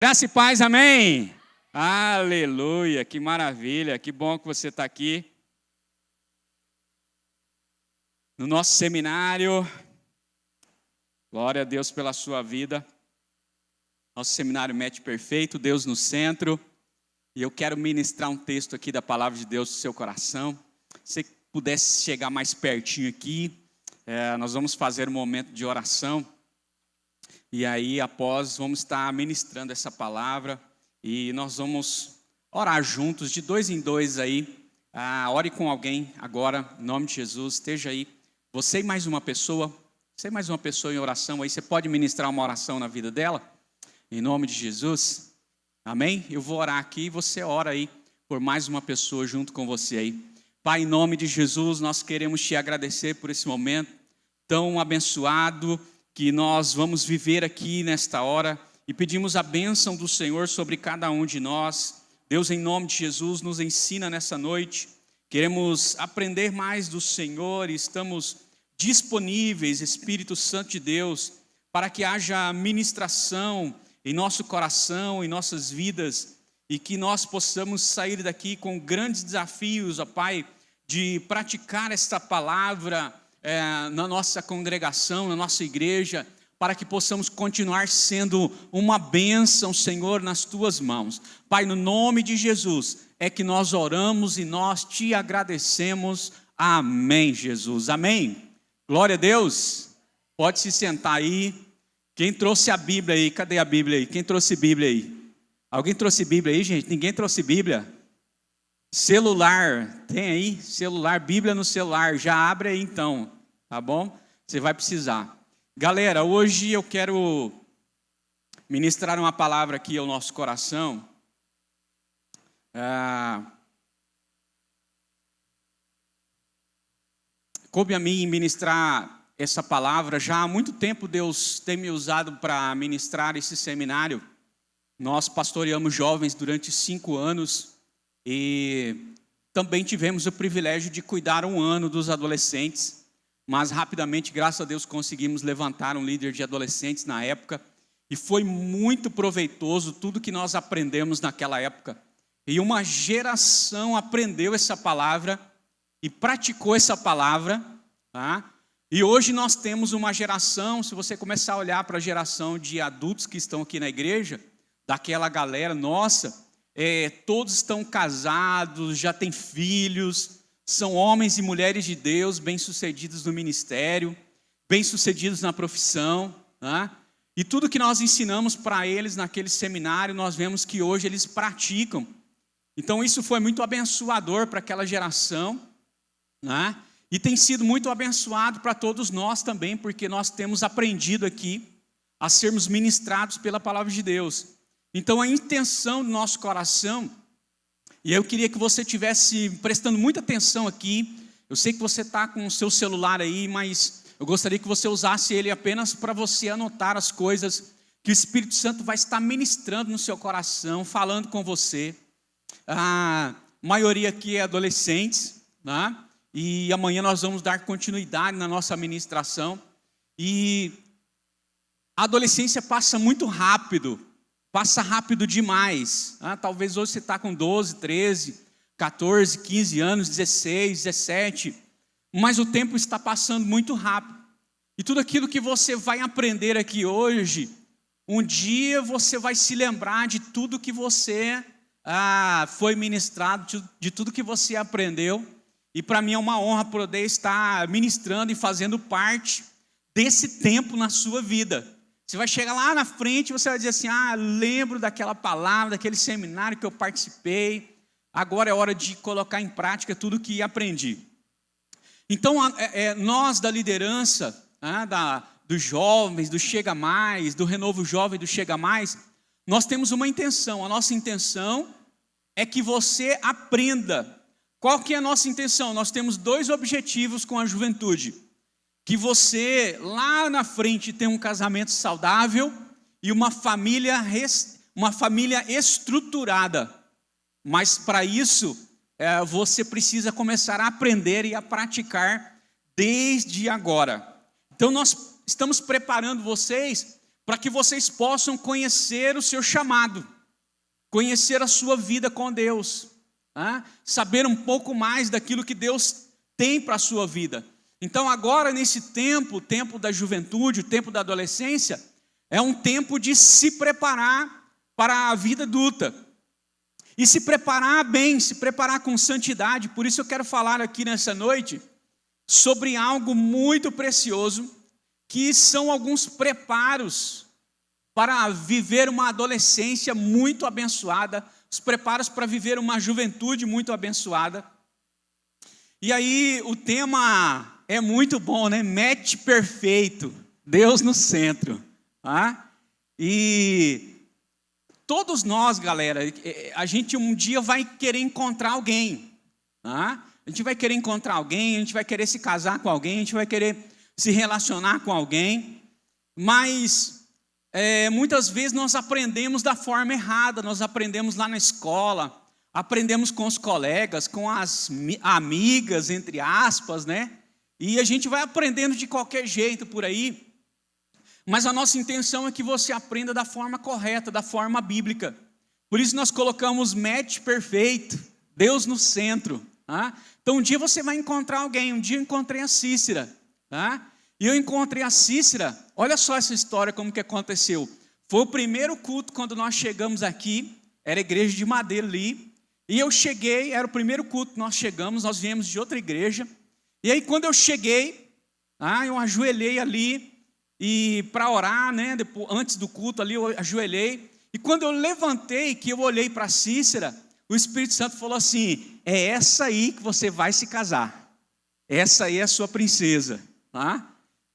Graça e paz, amém? Aleluia, que maravilha, que bom que você está aqui no nosso seminário. Glória a Deus pela sua vida. Nosso seminário Match Perfeito, Deus no centro. E eu quero ministrar um texto aqui da palavra de Deus no seu coração. Se você pudesse chegar mais pertinho aqui, nós vamos fazer um momento de oração. E aí, após, vamos estar ministrando essa palavra e nós vamos orar juntos, de dois em dois aí. Ore com alguém agora, em nome de Jesus, esteja aí. Você e mais uma pessoa em oração aí, você pode ministrar uma oração na vida dela? Em nome de Jesus, amém? Eu vou orar aqui e você ora aí por mais uma pessoa junto com você aí. Pai, em nome de Jesus, nós queremos te agradecer por esse momento tão abençoado que nós vamos viver aqui nesta hora e pedimos a bênção do Senhor sobre cada um de nós. Deus, em nome de Jesus, nos ensina nessa noite. Queremos aprender mais do Senhor e estamos disponíveis, Espírito Santo de Deus, para que haja ministração em nosso coração, em nossas vidas e que nós possamos sair daqui com grandes desafios, ó Pai, de praticar esta palavra na nossa congregação, na nossa igreja, para que possamos continuar sendo uma bênção, Senhor, nas Tuas mãos. Pai, no nome de Jesus, é que nós oramos e nós Te agradecemos. Amém, Jesus. Amém. Glória a Deus. Pode se sentar aí. Quem trouxe a Bíblia aí? Cadê a Bíblia aí? Quem trouxe Bíblia aí? Alguém trouxe Bíblia aí, gente? Ninguém trouxe Bíblia? Celular, tem aí? Celular, Bíblia no celular, já abre aí então, tá bom? Você vai precisar. Galera, hoje eu quero ministrar uma palavra aqui ao nosso coração. Coube a mim ministrar essa palavra. Já há muito tempo Deus tem me usado para ministrar esse seminário. Nós pastoreamos jovens durante 5 anos. E também tivemos o privilégio de cuidar um ano dos adolescentes, mas rapidamente, graças a Deus, conseguimos levantar um líder de adolescentes na época, e foi muito proveitoso tudo que nós aprendemos naquela época. E uma geração aprendeu essa palavra e praticou essa palavra, tá? E hoje nós temos uma geração, se você começar a olhar para a geração de adultos que estão aqui na igreja, daquela galera nossa, todos estão casados, já têm filhos, são homens e mulheres de Deus, bem-sucedidos no ministério, bem-sucedidos na profissão, né? E tudo que nós ensinamos para eles naquele seminário, nós vemos que hoje eles praticam. Então isso foi muito abençoador para aquela geração, né? E tem sido muito abençoado para todos nós também, porque nós temos aprendido aqui a sermos ministrados pela palavra de Deus. Então a intenção do nosso coração, e eu queria que você estivesse prestando muita atenção aqui. Eu sei que você está com o seu celular aí, mas eu gostaria que você usasse ele apenas para você anotar as coisas que o Espírito Santo vai estar ministrando no seu coração, falando com você. A maioria aqui é adolescentes, né? E amanhã nós vamos dar continuidade na nossa ministração. E a adolescência passa muito rápido. Passa rápido demais. Talvez hoje você está com 12, 13, 14, 15 anos, 16, 17. Mas o tempo está passando muito rápido. E tudo aquilo que você vai aprender aqui hoje, um dia você vai se lembrar de tudo que você foi ministrado, de tudo que você aprendeu. E para mim é uma honra poder estar ministrando e fazendo parte desse tempo na sua vida. Você vai chegar lá na frente e você vai dizer assim, lembro daquela palavra, daquele seminário que eu participei, agora é hora de colocar em prática tudo que aprendi. Então, nós da liderança, dos jovens, do Chega Mais, do Renovo Jovem, do Chega Mais, nós temos uma intenção. A nossa intenção é que você aprenda. Qual que é a nossa intenção? Nós temos 2 objetivos com a juventude. Que você, lá na frente, tenha um casamento saudável e uma família estruturada. Mas para isso, você precisa começar a aprender e a praticar desde agora. Então nós estamos preparando vocês para que vocês possam conhecer o seu chamado, conhecer a sua vida com Deus, saber um pouco mais daquilo que Deus tem para a sua vida. Então agora nesse tempo, o tempo da juventude, o tempo da adolescência, é um tempo de se preparar para a vida adulta. E se preparar bem, se preparar com santidade. Por isso eu quero falar aqui nessa noite sobre algo muito precioso, que são alguns preparos para viver uma adolescência muito abençoada, os preparos para viver uma juventude muito abençoada. E aí o tema é muito bom, né? Match perfeito, Deus no centro. E todos nós, galera, a gente um dia vai querer encontrar alguém. A gente vai querer encontrar alguém, a gente vai querer se casar com alguém, a gente vai querer se relacionar com alguém. Mas muitas vezes nós aprendemos da forma errada, nós aprendemos lá na escola, aprendemos com os colegas, com as amigas, entre aspas, né? E a gente vai aprendendo de qualquer jeito por aí. Mas a nossa intenção é que você aprenda da forma correta, da forma bíblica. Por isso nós colocamos match perfeito, Deus no centro. Então um dia você vai encontrar alguém. Um dia eu encontrei a Cícera. E eu encontrei a Cícera. Olha só essa história, como que aconteceu. Foi o primeiro culto quando nós chegamos aqui. Era a igreja de Madeira ali. E eu cheguei, era o primeiro culto que nós chegamos. Nós viemos de outra igreja. E aí quando eu cheguei, eu ajoelhei ali. E para orar, né, depois, antes do culto ali, eu ajoelhei. E quando eu levantei, que eu olhei para Cícera, o Espírito Santo falou assim: é essa aí que você vai se casar. Essa aí é a sua princesa.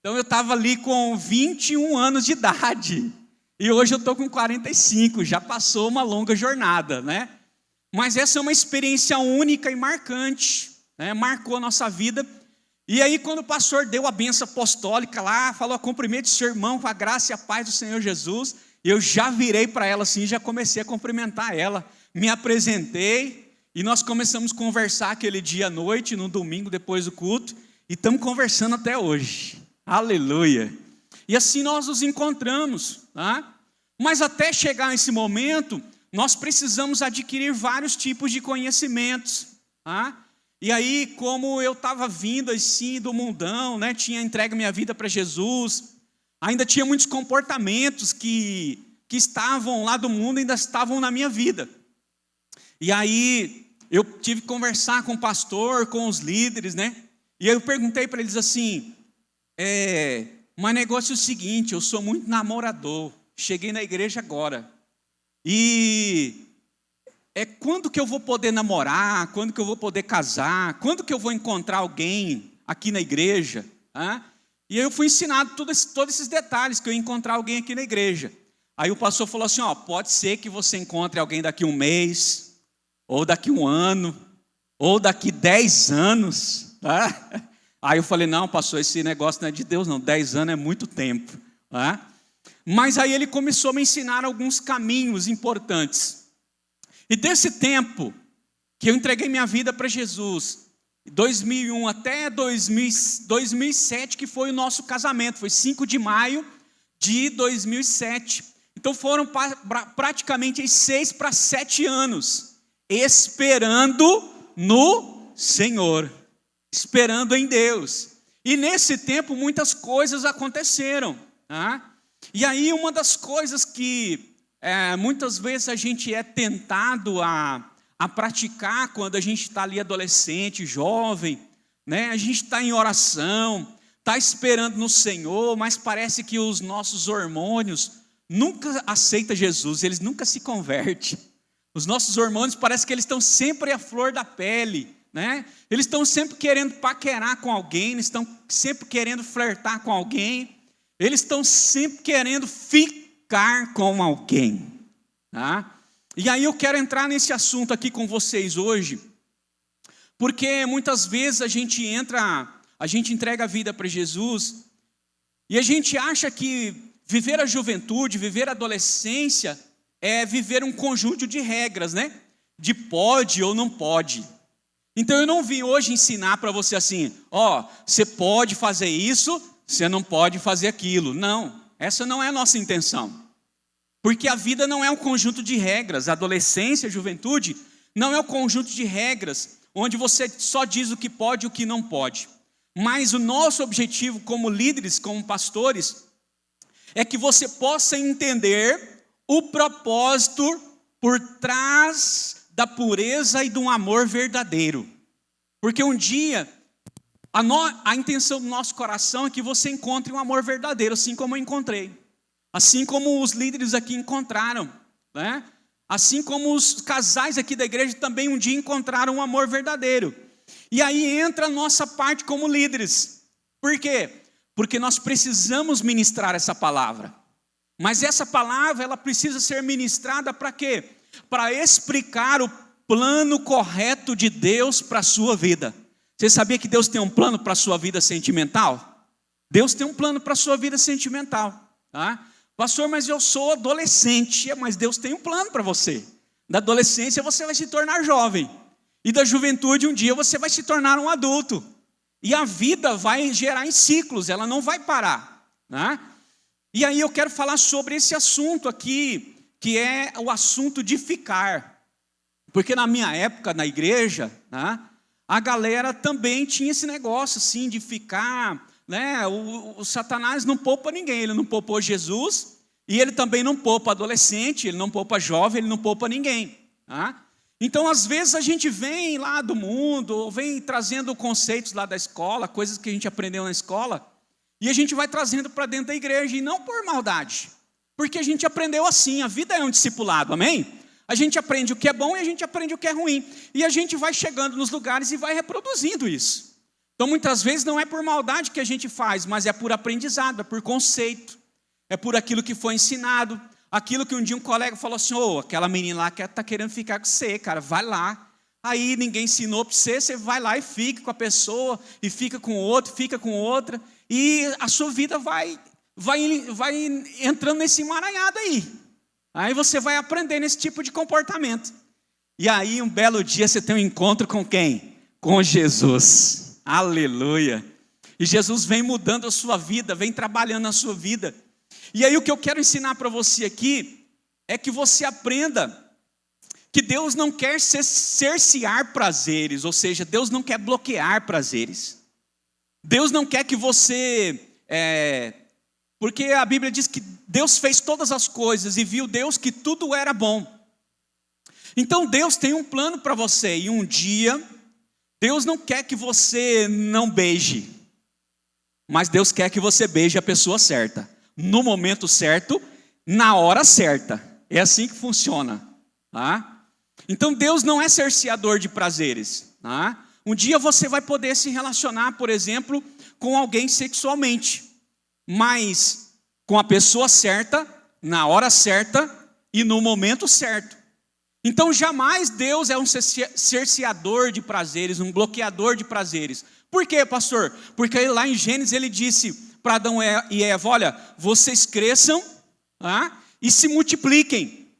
Então eu estava ali com 21 anos de idade. E hoje eu estou com 45, já passou uma longa jornada, né? Mas essa é uma experiência única e marcante, né? Marcou a nossa vida. E aí quando o pastor deu a bênção apostólica lá, falou: cumprimente seu irmão com a graça e a paz do Senhor Jesus, eu já virei para ela assim, já comecei a cumprimentar ela, me apresentei, e nós começamos a conversar aquele dia à noite, no domingo depois do culto, e estamos conversando até hoje, aleluia. E assim nós nos encontramos, Mas até chegar nesse momento, nós precisamos adquirir vários tipos de conhecimentos, E aí, como eu estava vindo assim do mundão, né, tinha entregue minha vida para Jesus, ainda tinha muitos comportamentos que estavam lá do mundo, ainda estavam na minha vida. E aí, eu tive que conversar com o pastor, com os líderes, né? E aí eu perguntei para eles assim: mas negócio é o seguinte, eu sou muito namorador, cheguei na igreja agora, e quando que eu vou poder namorar, quando que eu vou poder casar, quando que eu vou encontrar alguém aqui na igreja? E aí eu fui ensinado todos esses detalhes, que eu ia encontrar alguém aqui na igreja. Aí o pastor falou assim: pode ser que você encontre alguém daqui 1 mês, ou daqui 1 ano, ou daqui 10 anos. Aí eu falei: não, pastor, esse negócio não é de Deus não, 10 anos é muito tempo. Mas aí ele começou a me ensinar alguns caminhos importantes. E desse tempo que eu entreguei minha vida para Jesus, 2001 até 2007, que foi o nosso casamento, foi 5 de maio de 2007. Então foram praticamente 6 para 7 anos, esperando no Senhor, esperando em Deus. E nesse tempo muitas coisas aconteceram. E aí uma das coisas que muitas vezes a gente é tentado a praticar quando a gente está ali adolescente, jovem, né? A gente está em oração, está esperando no Senhor, mas parece que os nossos hormônios nunca aceitam Jesus, eles nunca se convertem. Os nossos hormônios parece que eles estão sempre à flor da pele, né? Eles estão sempre querendo paquerar com alguém, eles estão sempre querendo flertar com alguém, eles estão sempre querendo ficar com alguém. E aí eu quero entrar nesse assunto aqui com vocês hoje, porque muitas vezes a gente entrega a vida para Jesus, e a gente acha que viver a juventude, viver a adolescência, é viver um conjunto de regras, né? De pode ou não pode. Então eu não vim hoje ensinar para você assim: você pode fazer isso, você não pode fazer aquilo. Não. Essa não é a nossa intenção. Porque a vida não é um conjunto de regras. A adolescência, a juventude, não é um conjunto de regras, onde você só diz o que pode e o que não pode. Mas o nosso objetivo como líderes, como pastores, é que você possa entender o propósito por trás da pureza e de um amor verdadeiro. Porque um dia, a intenção do nosso coração é que você encontre um amor verdadeiro, assim como eu encontrei. Assim como os líderes aqui encontraram, né? Assim como os casais aqui da igreja também um dia encontraram um amor verdadeiro. E aí entra a nossa parte como líderes. Por quê? Porque nós precisamos ministrar essa palavra. Mas essa palavra, ela precisa ser ministrada para quê? Para explicar o plano correto de Deus para a sua vida. Você sabia que Deus tem um plano para a sua vida sentimental? Deus tem um plano para a sua vida sentimental, tá? Pastor, mas eu sou adolescente. Mas Deus tem um plano para você. Da adolescência você vai se tornar jovem. E da juventude um dia você vai se tornar um adulto. E a vida vai gerar em ciclos, ela não vai parar, né? E aí eu quero falar sobre esse assunto aqui, que é o assunto de ficar. Porque na minha época, na igreja, né, a galera também tinha esse negócio assim de ficar... né? O Satanás não poupa ninguém. Ele não poupou Jesus, e ele também não poupa adolescente, ele não poupa jovem, ele não poupa ninguém, tá? Então às vezes a gente vem lá do mundo, ou vem trazendo conceitos lá da escola, coisas que a gente aprendeu na escola, e a gente vai trazendo para dentro da igreja, e não por maldade, porque a gente aprendeu assim. A vida é um discipulado, amém? A gente aprende o que é bom e a gente aprende o que é ruim, e a gente vai chegando nos lugares e vai reproduzindo isso. Então muitas vezes não é por maldade que a gente faz, mas é por aprendizado, é por conceito, é por aquilo que foi ensinado, aquilo que um dia um colega falou assim: ô, aquela menina lá que está querendo ficar com você, cara, vai lá. Aí ninguém ensinou para você, você vai lá e fica com a pessoa, e fica com outro, fica com outra, e a sua vida vai entrando nesse emaranhado aí. Aí você vai aprendendo esse tipo de comportamento. E aí um belo dia você tem um encontro com quem? Com Jesus. Aleluia. E Jesus vem mudando a sua vida, vem trabalhando na sua vida. E aí o que eu quero ensinar para você aqui é que você aprenda que Deus não quer cercear prazeres, ou seja, Deus não quer bloquear prazeres. Deus não quer que você... porque a Bíblia diz que Deus fez todas as coisas e viu Deus que tudo era bom. Então Deus tem um plano para você, e um dia... Deus não quer que você não beije, mas Deus quer que você beije a pessoa certa, no momento certo, na hora certa. É assim que funciona, tá? Então Deus não é cerceador de prazeres, tá? Um dia você vai poder se relacionar, por exemplo, com alguém sexualmente, mas com a pessoa certa, na hora certa e no momento certo. Então jamais Deus é um cerceador de prazeres, um bloqueador de prazeres. Por quê, pastor? Porque lá em Gênesis ele disse para Adão e Eva: olha, vocês cresçam, tá? E se multipliquem.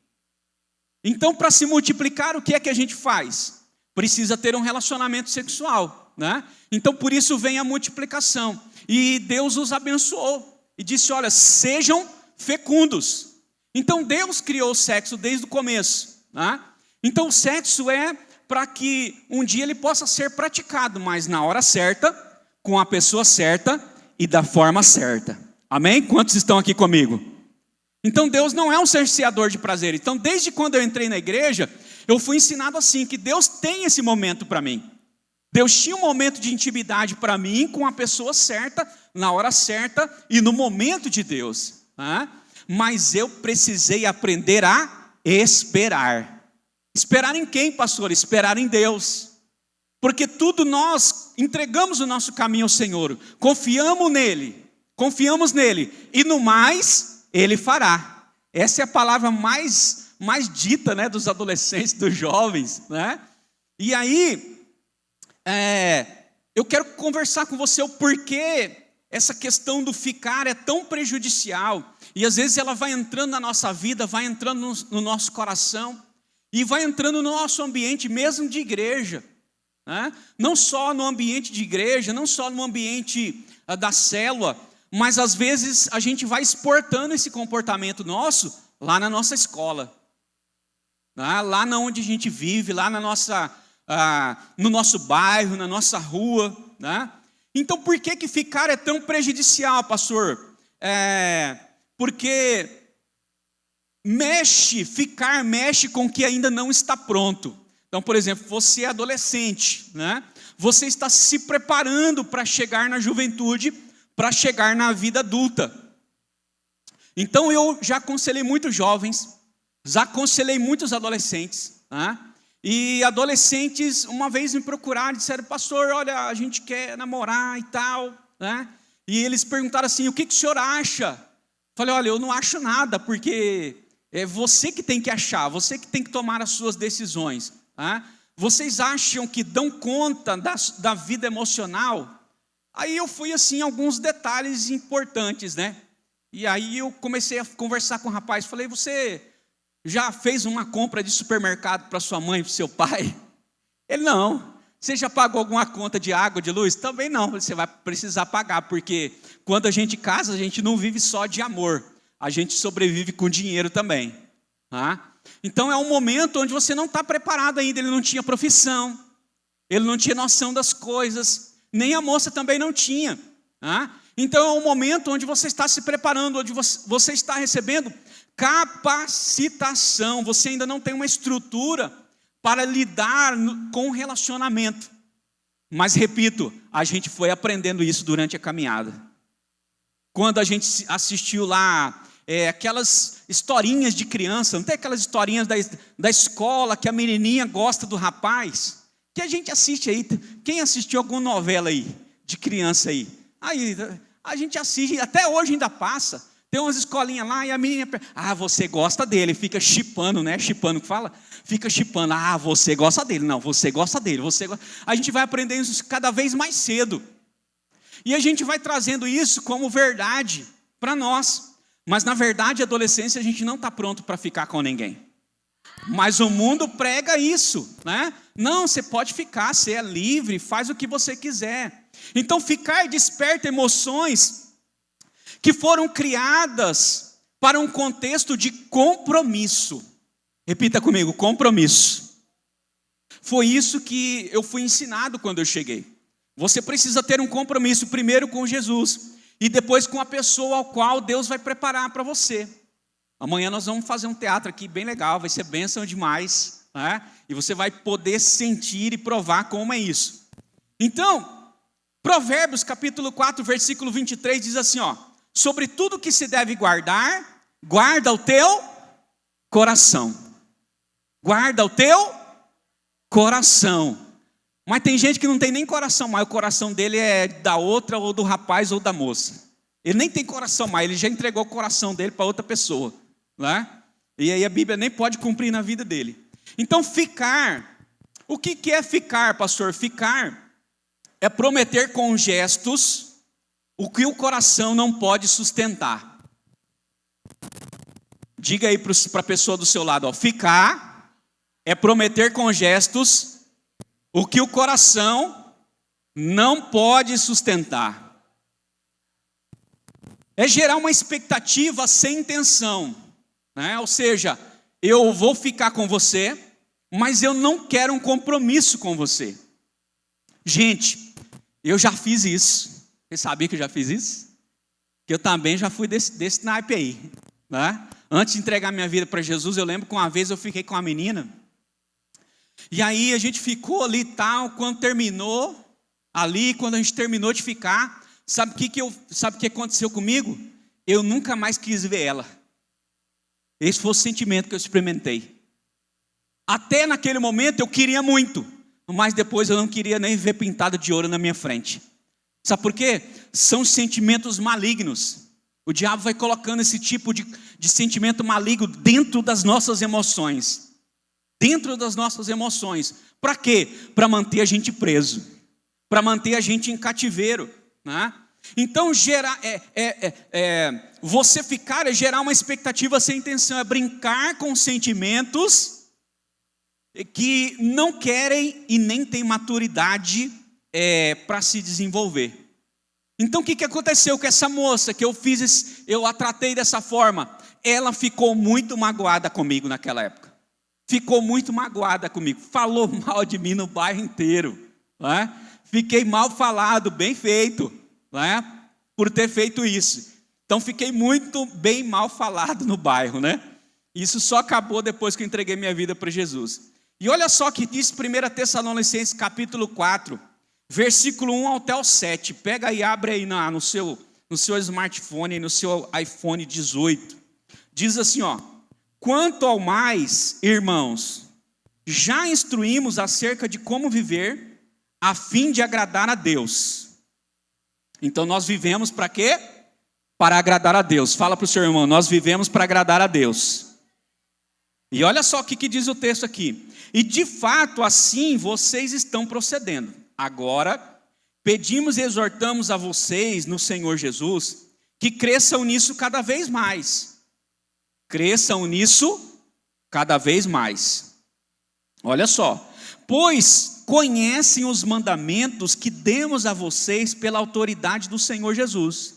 Então para se multiplicar, o que é que a gente faz? Precisa ter um relacionamento sexual, né? Então por isso vem a multiplicação. E Deus os abençoou e disse: olha, sejam fecundos. Então Deus criou o sexo desde o começo. Então o sexo é para que um dia ele possa ser praticado, mas na hora certa, com a pessoa certa e da forma certa. Amém? Quantos estão aqui comigo? Então Deus não é um cerceador de prazer. Então desde quando eu entrei na igreja, eu fui ensinado assim, que Deus tem esse momento para mim. Deus tinha um momento de intimidade para mim com a pessoa certa, na hora certa e no momento de Deus. Mas eu precisei aprender a esperar. Esperar em quem, pastor? Esperar em Deus. Porque tudo nós entregamos o nosso caminho ao Senhor, confiamos nele, e no mais, Ele fará. Essa é a palavra mais dita, né, dos adolescentes, dos jovens, né? E aí, eu quero conversar com você o porquê essa questão do ficar é tão prejudicial, e às vezes ela vai entrando na nossa vida, vai entrando no nosso coração, e vai entrando no nosso ambiente mesmo de igreja, né? Não só no ambiente de igreja, não só no ambiente da célula, mas às vezes a gente vai exportando esse comportamento nosso lá na nossa escola, né? Lá onde a gente vive, lá no nosso bairro, na nossa rua, né? Então por que ficar é tão prejudicial, pastor? Porque ficar mexe com o que ainda não está pronto. Então, por exemplo, você é adolescente, né? Você está se preparando para chegar na juventude, para chegar na vida adulta. Então, eu já aconselhei muitos jovens, já aconselhei muitos adolescentes, né? E adolescentes, uma vez me procuraram e disseram, pastor, olha, a gente quer namorar e tal, né? E eles perguntaram assim, o que o senhor acha? Falei, olha, eu não acho nada, porque é você que tem que achar, você que tem que tomar as suas decisões. Tá? Vocês acham que dão conta da vida emocional? Aí eu fui assim, alguns detalhes importantes, né? E aí eu comecei a conversar com o rapaz, falei, você já fez uma compra de supermercado para sua mãe e para seu pai? Ele, não. Você já pagou alguma conta de água, de luz? Também não, você vai precisar pagar, porque quando a gente casa, a gente não vive só de amor, a gente sobrevive com dinheiro também. Tá? Então é um momento onde você não está preparado ainda, ele não tinha profissão, ele não tinha noção das coisas, nem a moça também não tinha. Tá? Então é um momento onde você está se preparando, onde você está recebendo capacitação, você ainda não tem uma estrutura para lidar com o relacionamento. Mas repito, a gente foi aprendendo isso durante a caminhada. Quando a gente assistiu lá aquelas historinhas de criança, não tem aquelas historinhas da escola que a menininha gosta do rapaz, que a gente assiste aí. Quem assistiu alguma novela aí de criança aí? Aí a gente assiste, até hoje ainda passa. Tem umas escolinhas lá e a menina, você gosta dele, fica chipando, né? Chipando que fala? Fica chipando, você gosta dele, não, você gosta dele, A gente vai aprendendo isso cada vez mais cedo. E a gente vai trazendo isso como verdade para nós. Mas na verdade, a adolescência, a gente não está pronto para ficar com ninguém. Mas o mundo prega isso, né? Não, você pode ficar, você é livre, faz o que você quiser. Então ficar desperta emoções que foram criadas para um contexto de compromisso. Repita comigo, compromisso. Foi isso que eu fui ensinado quando eu cheguei. Você precisa ter um compromisso primeiro com Jesus e depois com a pessoa ao qual Deus vai preparar para você. Amanhã nós vamos fazer um teatro aqui bem legal, vai ser bênção demais, né? E você vai poder sentir e provar como é isso. Então, Provérbios capítulo 4, versículo 23 diz assim, sobre tudo que se deve guardar, guarda o teu coração. Guarda o teu coração. Mas tem gente que não tem nem coração mais, o coração dele é da outra, ou do rapaz, ou da moça. Ele nem tem coração mais, ele já entregou o coração dele para outra pessoa, né? E aí a Bíblia nem pode cumprir na vida dele. Então ficar, o que é ficar, pastor? Ficar é prometer com gestos o que o coração não pode sustentar. Diga aí para a pessoa do seu lado, ficar é prometer com gestos o que o coração não pode sustentar. É gerar uma expectativa sem intenção, né? Ou seja, eu vou ficar com você, mas eu não quero um compromisso com você. Gente, eu já fiz isso. Você sabia que eu já fiz isso? Que eu também já fui desse naipe aí, né? Antes de entregar minha vida para Jesus, eu lembro que uma vez eu fiquei com uma menina. E aí a gente ficou ali e tal, quando a gente terminou de ficar, sabe o que aconteceu comigo? Eu nunca mais quis ver ela. Esse foi o sentimento que eu experimentei. Até naquele momento eu queria muito, mas depois eu não queria nem ver pintada de ouro na minha frente. Sabe por quê? São sentimentos malignos. O diabo vai colocando esse tipo de sentimento maligno dentro das nossas emoções. Dentro das nossas emoções. Para quê? Para manter a gente preso. Para manter a gente em cativeiro, né? Então, você ficar é gerar uma expectativa sem intenção. É brincar com sentimentos que não querem e nem têm maturidade para se desenvolver. Então o que aconteceu com essa moça que eu a tratei dessa forma? Ela ficou muito magoada comigo naquela época. Ficou muito magoada comigo. Falou mal de mim no bairro inteiro. Não é? Fiquei mal falado, bem feito, não é? Por ter feito isso. Então fiquei muito bem mal falado no bairro, né? Isso só acabou depois que eu entreguei minha vida para Jesus. E olha só o que diz 1 Tessalonicenses capítulo 4, versículo 1 até o 7. Pega e abre aí no seu smartphone, no seu iPhone 18. Diz assim, ó: quanto ao mais, irmãos, já instruímos acerca de como viver a fim de agradar a Deus. Então nós vivemos para quê? Para agradar a Deus. Fala para o seu irmão, nós vivemos para agradar a Deus. E olha só o que diz o texto aqui. E de fato assim vocês estão procedendo. Agora, pedimos e exortamos a vocês no Senhor Jesus, que cresçam nisso cada vez mais. Cresçam nisso cada vez mais. Olha só. Pois conhecem os mandamentos que demos a vocês pela autoridade do Senhor Jesus.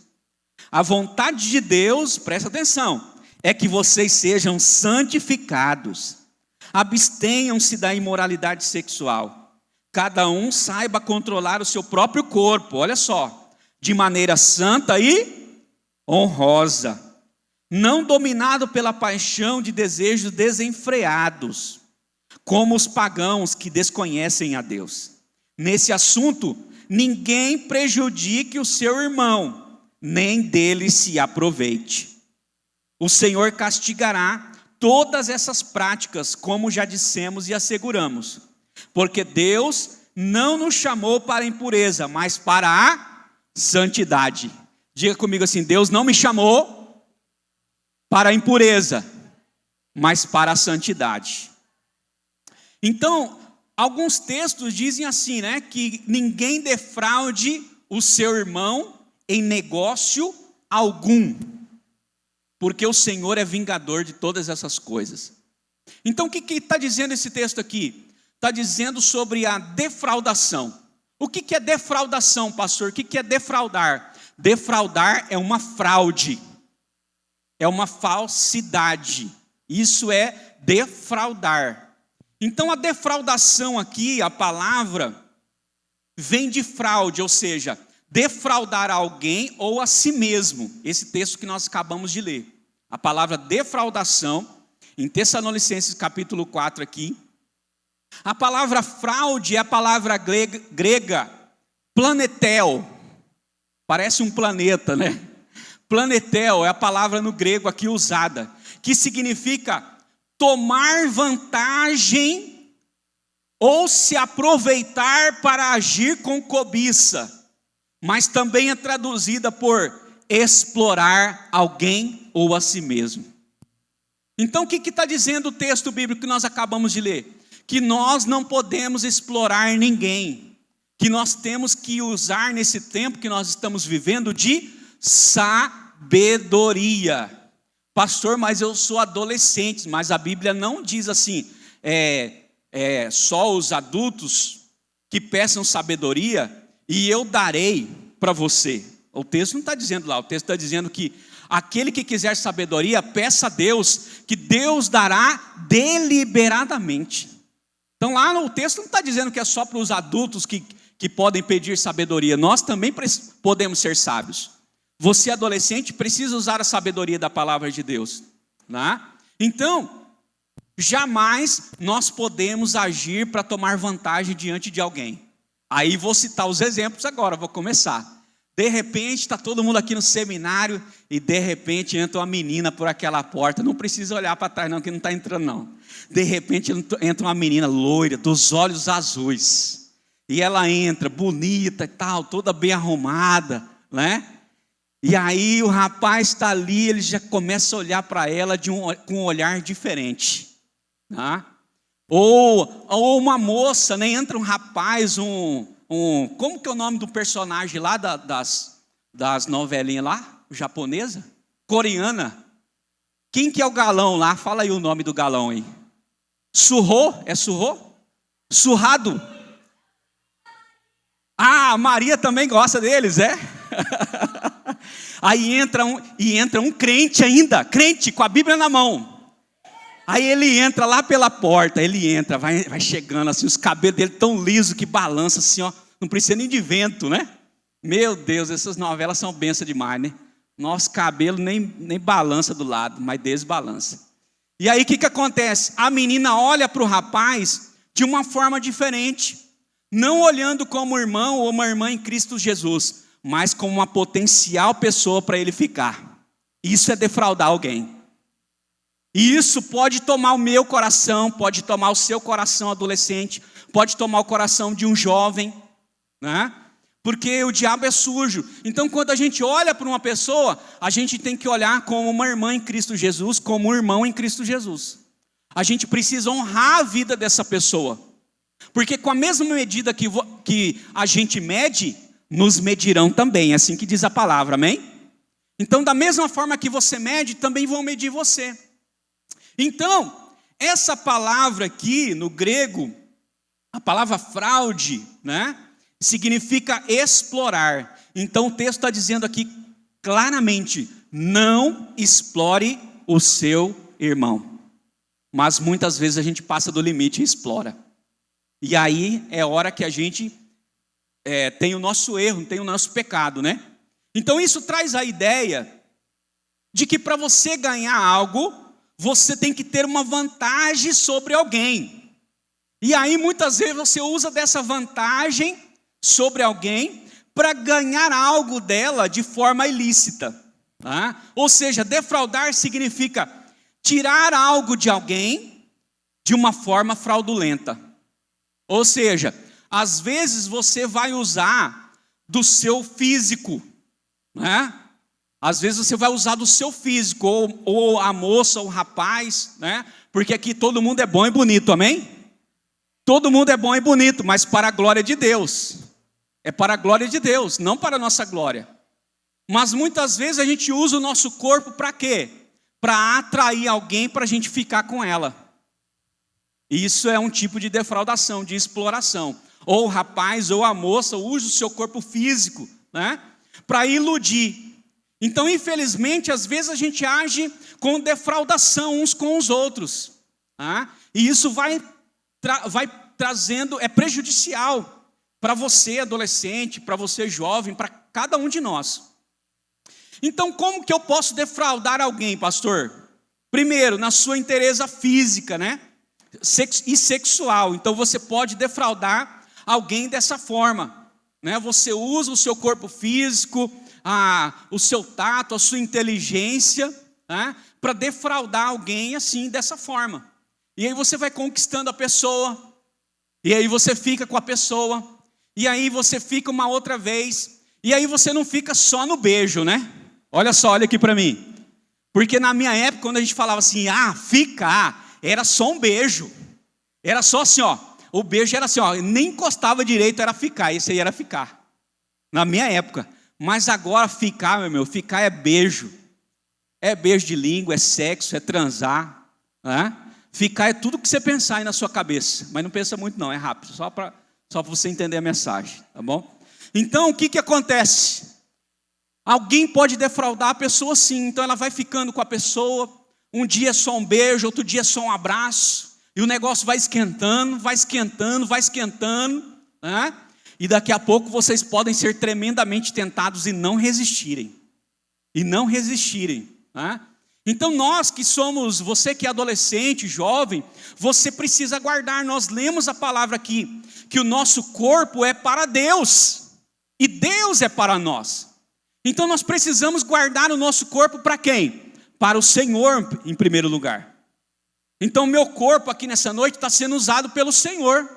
A vontade de Deus, presta atenção, é que vocês sejam santificados. Abstenham-se da imoralidade sexual. Cada um saiba controlar o seu próprio corpo, olha só, de maneira santa e honrosa, não dominado pela paixão de desejos desenfreados, como os pagãos que desconhecem a Deus. Nesse assunto, ninguém prejudique o seu irmão, nem dele se aproveite. O Senhor castigará todas essas práticas, como já dissemos e asseguramos, porque Deus não nos chamou para a impureza, mas para a santidade. Diga comigo assim: Deus não me chamou para a impureza, mas para a santidade. Então, alguns textos dizem assim, né, que ninguém defraude o seu irmão em negócio algum, porque o Senhor é vingador de todas essas coisas. Então o que está dizendo esse texto aqui? Está dizendo sobre a defraudação. O que é defraudação, pastor? O que é defraudar? Defraudar é uma fraude, é uma falsidade. Isso é defraudar. Então a defraudação aqui, a palavra, vem de fraude, ou seja, defraudar alguém ou a si mesmo. Esse texto que nós acabamos de ler. A palavra defraudação, em Tessalonicenses capítulo 4 aqui. A palavra fraude é a palavra grega planetel. Parece um planeta, né? Planetel é a palavra no grego aqui usada, que significa tomar vantagem ou se aproveitar para agir com cobiça, mas também é traduzida por explorar alguém ou a si mesmo. Então o que está dizendo o texto bíblico que nós acabamos de ler? Que nós não podemos explorar ninguém, que nós temos que usar nesse tempo que nós estamos vivendo de sabedoria. Pastor, mas eu sou adolescente, mas a Bíblia não diz assim, só os adultos que peçam sabedoria e eu darei para você. O texto não está dizendo lá, o texto está dizendo que aquele que quiser sabedoria, peça a Deus, que Deus dará deliberadamente. Então lá no texto não está dizendo que é só para os adultos que podem pedir sabedoria, nós também podemos ser sábios. Você adolescente precisa usar a sabedoria da palavra de Deus, né? Então, jamais nós podemos agir para tomar vantagem diante de alguém. Aí vou citar os exemplos agora, vou começar. De repente está todo mundo aqui no seminário e de repente entra uma menina por aquela porta. Não precisa olhar para trás não, que não está entrando não. De repente entra uma menina loira, dos olhos azuis. E ela entra bonita e tal, toda bem arrumada, né? E aí o rapaz está ali, ele já começa a olhar para ela com um olhar diferente. Tá? Ou uma moça, né? Entra um rapaz, como que é o nome do personagem lá das novelinhas lá? Japonesa? Coreana? Quem que é o galão lá? Fala aí o nome do galão aí. Surro? É surro? Surrado? Ah, a Maria também gosta deles, é? Aí entra um crente ainda, crente com a Bíblia na mão. Aí ele entra lá pela porta, vai chegando assim, os cabelos dele tão lisos que balança assim, ó, não precisa nem de vento, né? Meu Deus, essas novelas são bênção demais, né? Nosso cabelo nem balança do lado, mas desbalança. E aí o que acontece? A menina olha para o rapaz de uma forma diferente, não olhando como irmão ou uma irmã em Cristo Jesus, mas como uma potencial pessoa para ele ficar. Isso é defraudar alguém. E isso pode tomar o meu coração, pode tomar o seu coração adolescente, pode tomar o coração de um jovem, né? Porque o diabo é sujo. Então, quando a gente olha para uma pessoa, a gente tem que olhar como uma irmã em Cristo Jesus, como um irmão em Cristo Jesus. A gente precisa honrar a vida dessa pessoa. Porque com a mesma medida que a gente mede, nos medirão também, é assim que diz a palavra, amém? Então, da mesma forma que você mede, também vão medir você. Então, essa palavra aqui, no grego, a palavra fraude, né? Significa explorar. Então o texto está dizendo aqui claramente: não explore o seu irmão. Mas muitas vezes a gente passa do limite e explora. E aí é hora que a gente tem o nosso erro, tem o nosso pecado, né? Então isso traz a ideia de que para você ganhar algo, você tem que ter uma vantagem sobre alguém. E aí muitas vezes você usa dessa vantagem sobre alguém para ganhar algo dela de forma ilícita, tá? Ou seja, defraudar significa tirar algo de alguém de uma forma fraudulenta. Ou seja, às vezes você vai usar do seu físico, né? Às vezes você vai usar do seu físico, ou a moça, ou o rapaz, né? Porque aqui todo mundo é bom e bonito, amém? Todo mundo é bom e bonito, mas para a glória de Deus. É para a glória de Deus, não para a nossa glória. Mas muitas vezes a gente usa o nosso corpo para quê? Para atrair alguém para a gente ficar com ela. E isso é um tipo de defraudação, de exploração. Ou o rapaz ou a moça usa o seu corpo físico, né? Para iludir. Então, infelizmente, às vezes a gente age com defraudação uns com os outros. Tá? E isso vai trazendo, é prejudicial para você adolescente, para você jovem, para cada um de nós. Então, como que eu posso defraudar alguém, pastor? Primeiro, na sua inteireza física, né? E sexual. Então, você pode defraudar alguém dessa forma, né? Você usa o seu corpo físico, o seu tato, a sua inteligência, né? Para defraudar alguém assim, dessa forma. E aí você vai conquistando a pessoa, e aí você fica com a pessoa, e aí você fica uma outra vez, e aí você não fica só no beijo, né? Olha só, olha aqui para mim. Porque na minha época, quando a gente falava assim, era só um beijo. Era só assim, ó. O beijo era assim, ó, nem encostava direito, era ficar. Esse aí era ficar. Na minha época. Mas agora ficar, ficar é beijo. É beijo de língua, é sexo, é transar. Né? Ficar é tudo que você pensar aí na sua cabeça. Mas não pensa muito não, é rápido. Só para você entender a mensagem, tá bom? Então, o que acontece? Alguém pode defraudar a pessoa sim. Então ela vai ficando com a pessoa. Um dia é só um beijo, outro dia é só um abraço. E o negócio vai esquentando, né? E daqui a pouco vocês podem ser tremendamente tentados e não resistirem. Né? Então nós que somos, você que é adolescente, jovem, você precisa guardar. Nós lemos a palavra aqui, que o nosso corpo é para Deus. E Deus é para nós. Então nós precisamos guardar o nosso corpo para quem? Para o Senhor em primeiro lugar. Então meu corpo aqui nessa noite está sendo usado pelo Senhor.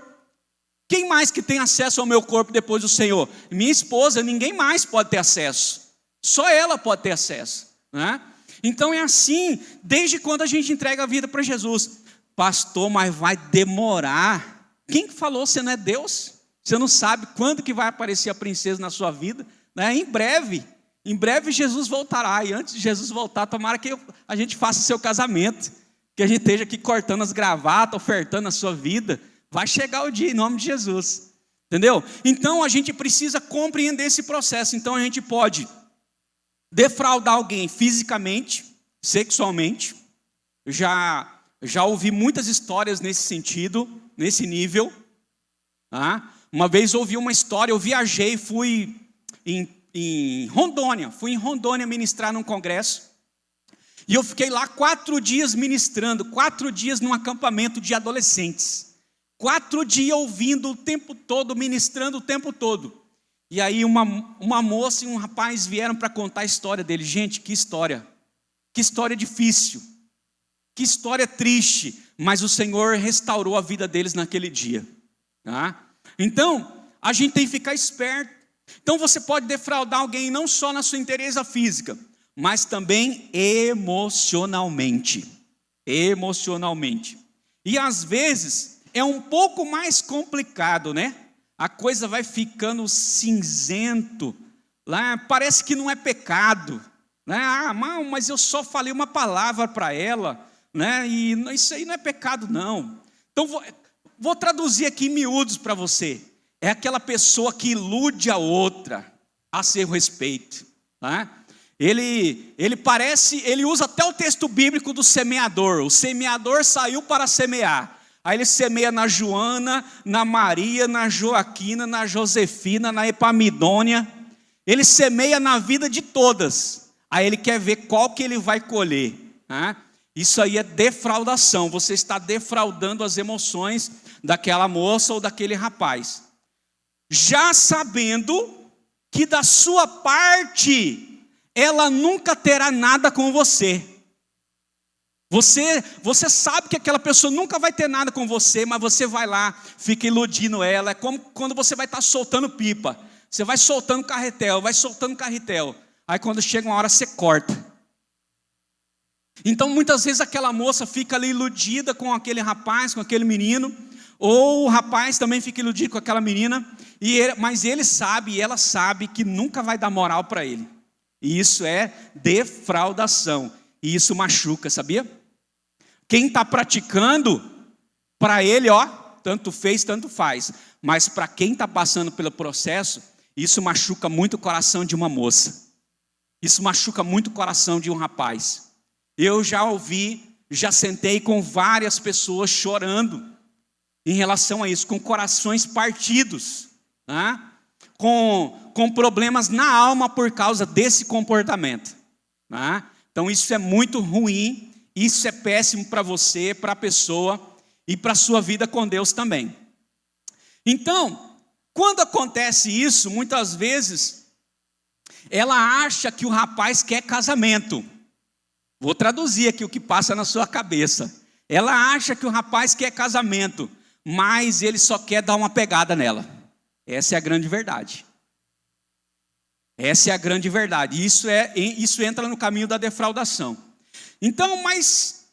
Quem mais que tem acesso ao meu corpo depois do Senhor? Minha esposa, ninguém mais pode ter acesso. Só ela pode ter acesso. Né? Então é assim, desde quando a gente entrega a vida para Jesus. Pastor, mas vai demorar. Quem falou? Você não é Deus? Você não sabe quando que vai aparecer a princesa na sua vida? Né? Em breve Jesus voltará. E antes de Jesus voltar, tomara que a gente faça seu casamento. Que a gente esteja aqui cortando as gravatas, ofertando a sua vida. Vai chegar o dia em nome de Jesus. Entendeu? Então a gente precisa compreender esse processo. Então a gente pode defraudar alguém fisicamente, sexualmente. Já ouvi muitas histórias nesse sentido, nesse nível. Tá? Uma vez ouvi uma história, eu viajei, fui em Rondônia. Fui em Rondônia ministrar num congresso. E eu fiquei lá 4 dias ministrando, 4 dias num acampamento de adolescentes. 4 dias ouvindo o tempo todo, ministrando o tempo todo. E aí uma moça e um rapaz vieram para contar a história dele. Gente, que história difícil, que história triste. Mas o Senhor restaurou a vida deles naquele dia. Tá? Então, a gente tem que ficar esperto. Então você pode defraudar alguém não só na sua inteireza física, mas também emocionalmente. Emocionalmente. E às vezes é um pouco mais complicado, né? A coisa vai ficando cinzento, lá parece que não é pecado, né? Ah, mas eu só falei uma palavra para ela, né? E isso aí não é pecado, não. Então vou traduzir aqui em miúdos para você. É aquela pessoa que ilude a outra a seu respeito, né? Ele usa até o texto bíblico do semeador. O semeador saiu para semear. Aí ele semeia na Joana, na Maria, na Joaquina, na Josefina, na Epamidônia. Ele semeia na vida de todas. Aí ele quer ver qual que ele vai colher, né? Isso aí é defraudação. Você está defraudando as emoções daquela moça ou daquele rapaz. Já sabendo que da sua parte ela nunca terá nada com você. Você sabe que aquela pessoa nunca vai ter nada com você, mas você vai lá, fica iludindo ela. É como quando você vai estar soltando pipa. Você vai soltando carretel, vai soltando carretel. Aí quando chega uma hora você corta. Então muitas vezes aquela moça fica ali iludida com aquele rapaz, com aquele menino. Ou o rapaz também fica iludido com aquela menina. Mas ele sabe e ela sabe que nunca vai dar moral para ele. E isso é defraudação. E isso machuca, sabia? Quem está praticando, para ele, tanto fez, tanto faz. Mas para quem está passando pelo processo, isso machuca muito o coração de uma moça. Isso machuca muito o coração de um rapaz. Eu já ouvi, já sentei com várias pessoas chorando em relação a isso, com corações partidos, né? Com problemas na alma por causa desse comportamento, né? Então isso é muito ruim. Isso é péssimo para você, para a pessoa e para a sua vida com Deus também. Então, quando acontece isso, muitas vezes, ela acha que o rapaz quer casamento. Vou traduzir aqui o que passa na sua cabeça. Ela acha que o rapaz quer casamento, mas ele só quer dar uma pegada nela. Essa é a grande verdade. Essa é a grande verdade. Isso entra no caminho da defraudação. Então, mas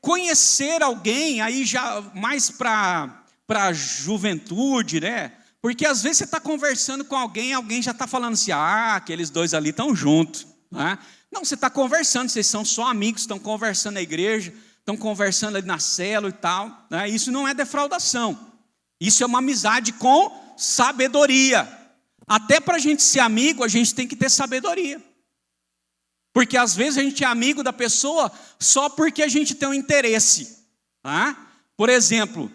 conhecer alguém, aí já mais para a juventude, né? Porque às vezes você está conversando com alguém já está falando assim, aqueles dois ali estão juntos, né? Não, você está conversando, vocês são só amigos, estão conversando na igreja, estão conversando ali na célula e tal, né? Isso não é defraudação. Isso é uma amizade com sabedoria. Até para a gente ser amigo, a gente tem que ter sabedoria. Porque às vezes a gente é amigo da pessoa só porque a gente tem um interesse. Tá? Por exemplo,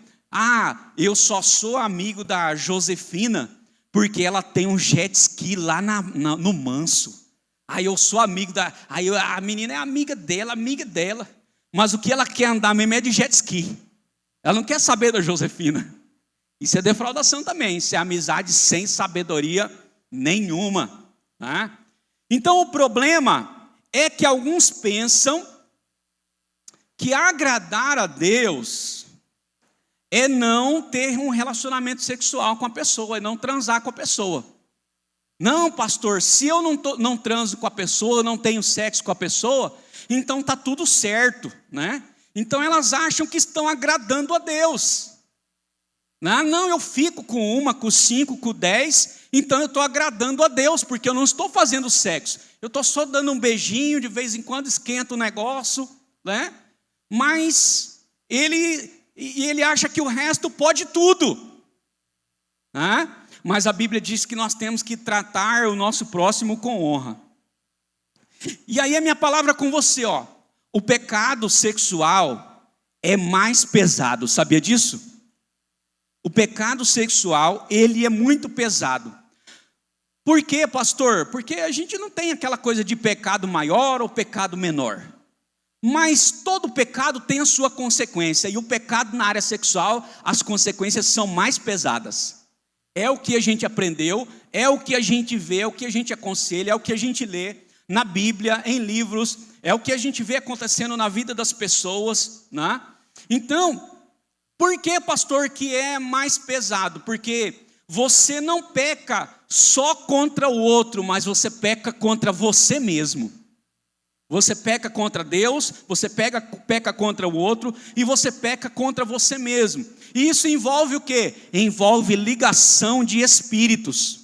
eu só sou amigo da Josefina porque ela tem um jet ski lá no Manso. Aí eu sou amigo a menina é amiga dela. Mas o que ela quer andar mesmo é de jet ski. Ela não quer saber da Josefina. Isso é defraudação também. Isso é amizade sem sabedoria nenhuma. Tá? Então o problema é que alguns pensam que agradar a Deus é não ter um relacionamento sexual com a pessoa, é não transar com a pessoa. Não, pastor, se eu não transo com a pessoa, não tenho sexo com a pessoa, então está tudo certo, né? Então elas acham que estão agradando a Deus. Não, eu fico com 1, com 5, com 10, então eu estou agradando a Deus, porque eu não estou fazendo sexo. Eu estou só dando um beijinho, de vez em quando esquenta o negócio, né? Mas ele acha que o resto pode tudo. né? Mas a Bíblia diz que nós temos que tratar o nosso próximo com honra. E aí a minha palavra com você, ó. O pecado sexual é mais pesado, sabia disso? O pecado sexual, ele é muito pesado. Por quê, pastor? Porque a gente não tem aquela coisa de pecado maior ou pecado menor. Mas todo pecado tem a sua consequência. E o pecado na área sexual, as consequências são mais pesadas. É o que a gente aprendeu, é o que a gente vê, é o que a gente aconselha, é o que a gente lê na Bíblia, em livros, é o que a gente vê acontecendo na vida das pessoas, né? Então, por que, pastor, que é mais pesado? Porque você não peca só contra o outro, mas você peca contra você mesmo. Você peca contra Deus, você peca contra o outro e você peca contra você mesmo. E isso envolve o quê? Envolve ligação de espíritos.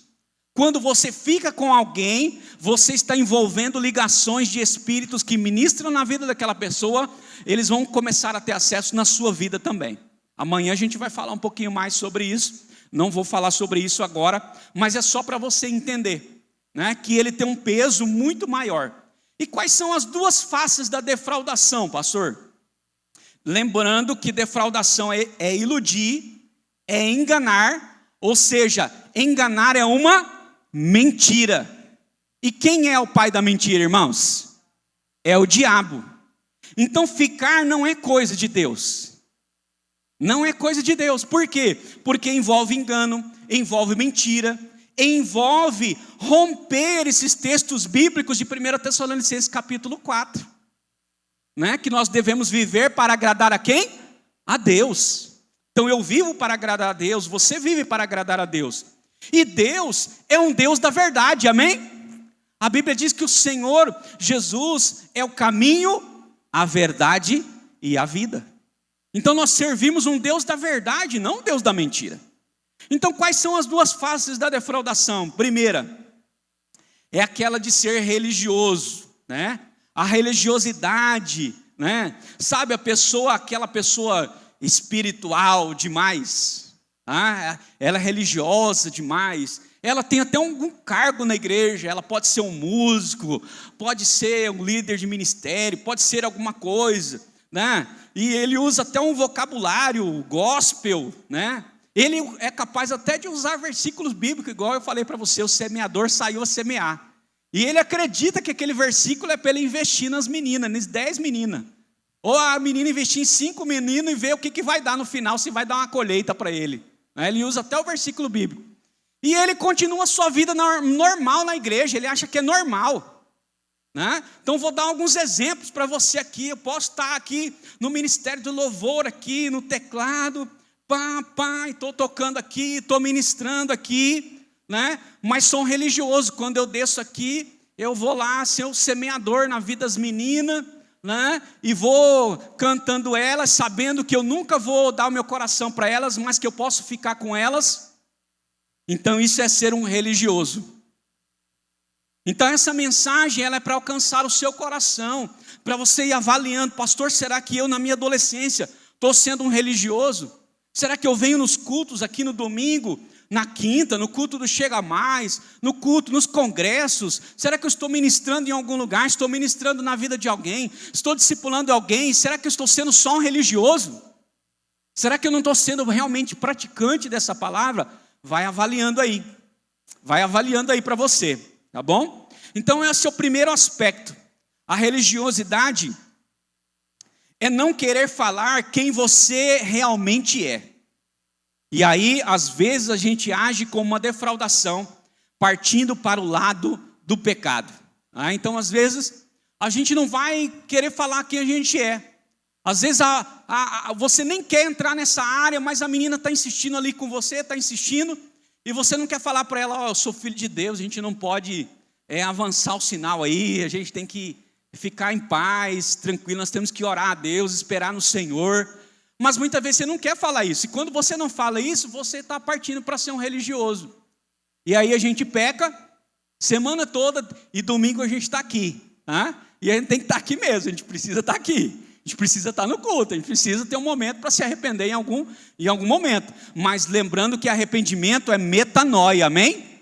Quando você fica com alguém, você está envolvendo ligações de espíritos que ministram na vida daquela pessoa, eles vão começar a ter acesso na sua vida também. Amanhã a gente vai falar um pouquinho mais sobre isso, não vou falar sobre isso agora, mas é só para você entender, né, que ele tem um peso muito maior. E quais são as duas faces da defraudação, pastor? Lembrando que defraudação é iludir, é enganar, ou seja, enganar é uma mentira. E quem é o pai da mentira, irmãos? É o diabo. Então ficar não é coisa de Deus. Não é coisa de Deus. Por quê? Porque envolve engano, envolve mentira, envolve romper esses textos bíblicos de 1 Tessalonicenses capítulo 4. Né? Que nós devemos viver para agradar a quem? A Deus. Então eu vivo para agradar a Deus, você vive para agradar a Deus. E Deus é um Deus da verdade, amém? A Bíblia diz que o Senhor Jesus é o caminho, a verdade e a vida. Então nós servimos um Deus da verdade, não um Deus da mentira. Então quais são as duas faces da defraudação? Primeira, é aquela de ser religioso, né? A religiosidade, né? Sabe aquela pessoa espiritual demais, ela é religiosa demais, ela tem até um cargo na igreja, ela pode ser um músico, pode ser um líder de ministério, pode ser alguma coisa, né? E ele usa até um vocabulário gospel, né? Ele é capaz até de usar versículos bíblicos, igual eu falei para você, o semeador saiu a semear. E ele acredita que aquele versículo é para ele investir nas meninas, nas 10 meninas. Ou a menina investir em 5 meninos e ver o que vai dar no final, se vai dar uma colheita para ele. Ele usa até o versículo bíblico. E ele continua a sua vida normal na igreja, ele acha que é normal. Né? Então vou dar alguns exemplos para você aqui. Eu posso estar aqui no ministério do louvor, aqui no teclado, estou tocando aqui, estou ministrando aqui, né? Mas sou um religioso. Quando eu desço aqui, eu vou lá ser o semeador na vida das meninas, né? E vou cantando elas, sabendo que eu nunca vou dar o meu coração para elas, mas que eu posso ficar com elas. Então isso é ser um religioso. Então essa mensagem ela é para alcançar o seu coração, para você ir avaliando, pastor, será que eu na minha adolescência estou sendo um religioso? Será que eu venho nos cultos aqui no domingo, na quinta, no culto do Chega Mais, no culto, nos congressos? Será que eu estou ministrando em algum lugar? Estou ministrando na vida de alguém? Estou discipulando alguém? Será que eu estou sendo só um religioso? Será que eu não estou sendo realmente praticante dessa palavra? Vai avaliando aí para você, tá bom? Então esse é o primeiro aspecto. A religiosidade é não querer falar quem você realmente é. E aí, às vezes, a gente age como uma defraudação, partindo para o lado do pecado. Então, às vezes, a gente não vai querer falar quem a gente é. Às vezes, você nem quer entrar nessa área, mas a menina está insistindo ali com você, está insistindo, e você não quer falar para ela, eu sou filho de Deus, a gente não pode avançar o sinal aí, a gente tem que ficar em paz, tranquilo, nós temos que orar a Deus, esperar no Senhor. Mas muitas vezes você não quer falar isso. E quando você não fala isso, você está partindo para ser um religioso. E aí a gente peca semana toda e domingo a gente está aqui. E a gente tem que estar aqui mesmo, a gente precisa estar aqui. A gente precisa estar no culto, a gente precisa ter um momento para se arrepender em algum momento. Mas lembrando que arrependimento é metanoia, amém?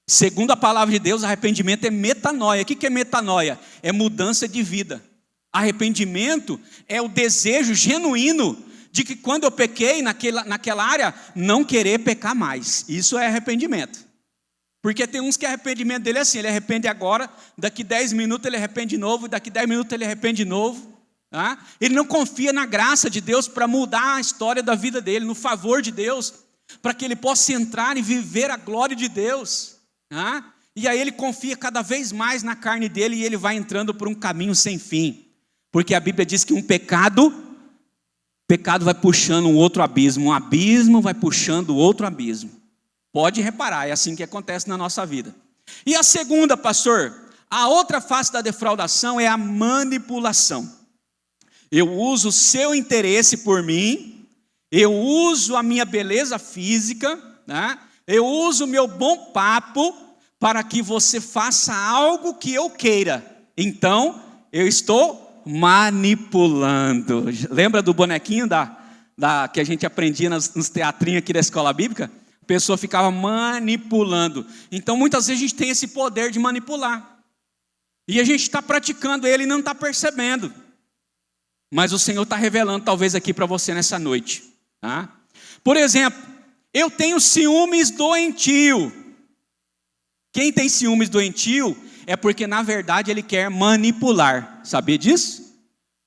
Segundo a palavra de Deus, arrependimento é metanoia. O que é metanoia? É mudança de vida. Arrependimento é o desejo genuíno de que quando eu pequei naquela área, não querer pecar mais. Isso é arrependimento. Porque tem uns que arrependimento dele é assim, ele arrepende agora, daqui 10 minutos ele arrepende de novo, daqui 10 minutos ele arrepende de novo. Tá? Ele não confia na graça de Deus para mudar a história da vida dele, no favor de Deus, para que ele possa entrar e viver a glória de Deus. Tá? E aí ele confia cada vez mais na carne dele e ele vai entrando por um caminho sem fim. Porque a Bíblia diz que um pecado vai puxando um outro abismo vai puxando outro abismo. Pode reparar, é assim que acontece na nossa vida. E a segunda, pastor, a outra face da defraudação é a manipulação. Eu uso o seu interesse por mim, eu uso a minha beleza física, né? Eu uso o meu bom papo para que você faça algo que eu queira. Então, eu estou manipulando. Lembra do bonequinho que a gente aprendia nos teatrinhos aqui da escola bíblica? A pessoa ficava manipulando. Então, muitas vezes a gente tem esse poder de manipular. E a gente está praticando ele e não está percebendo. Mas o Senhor está revelando talvez aqui para você nessa noite. Tá? Por exemplo, eu tenho ciúmes doentio. Quem tem ciúmes doentio é porque na verdade ele quer manipular. Sabia disso?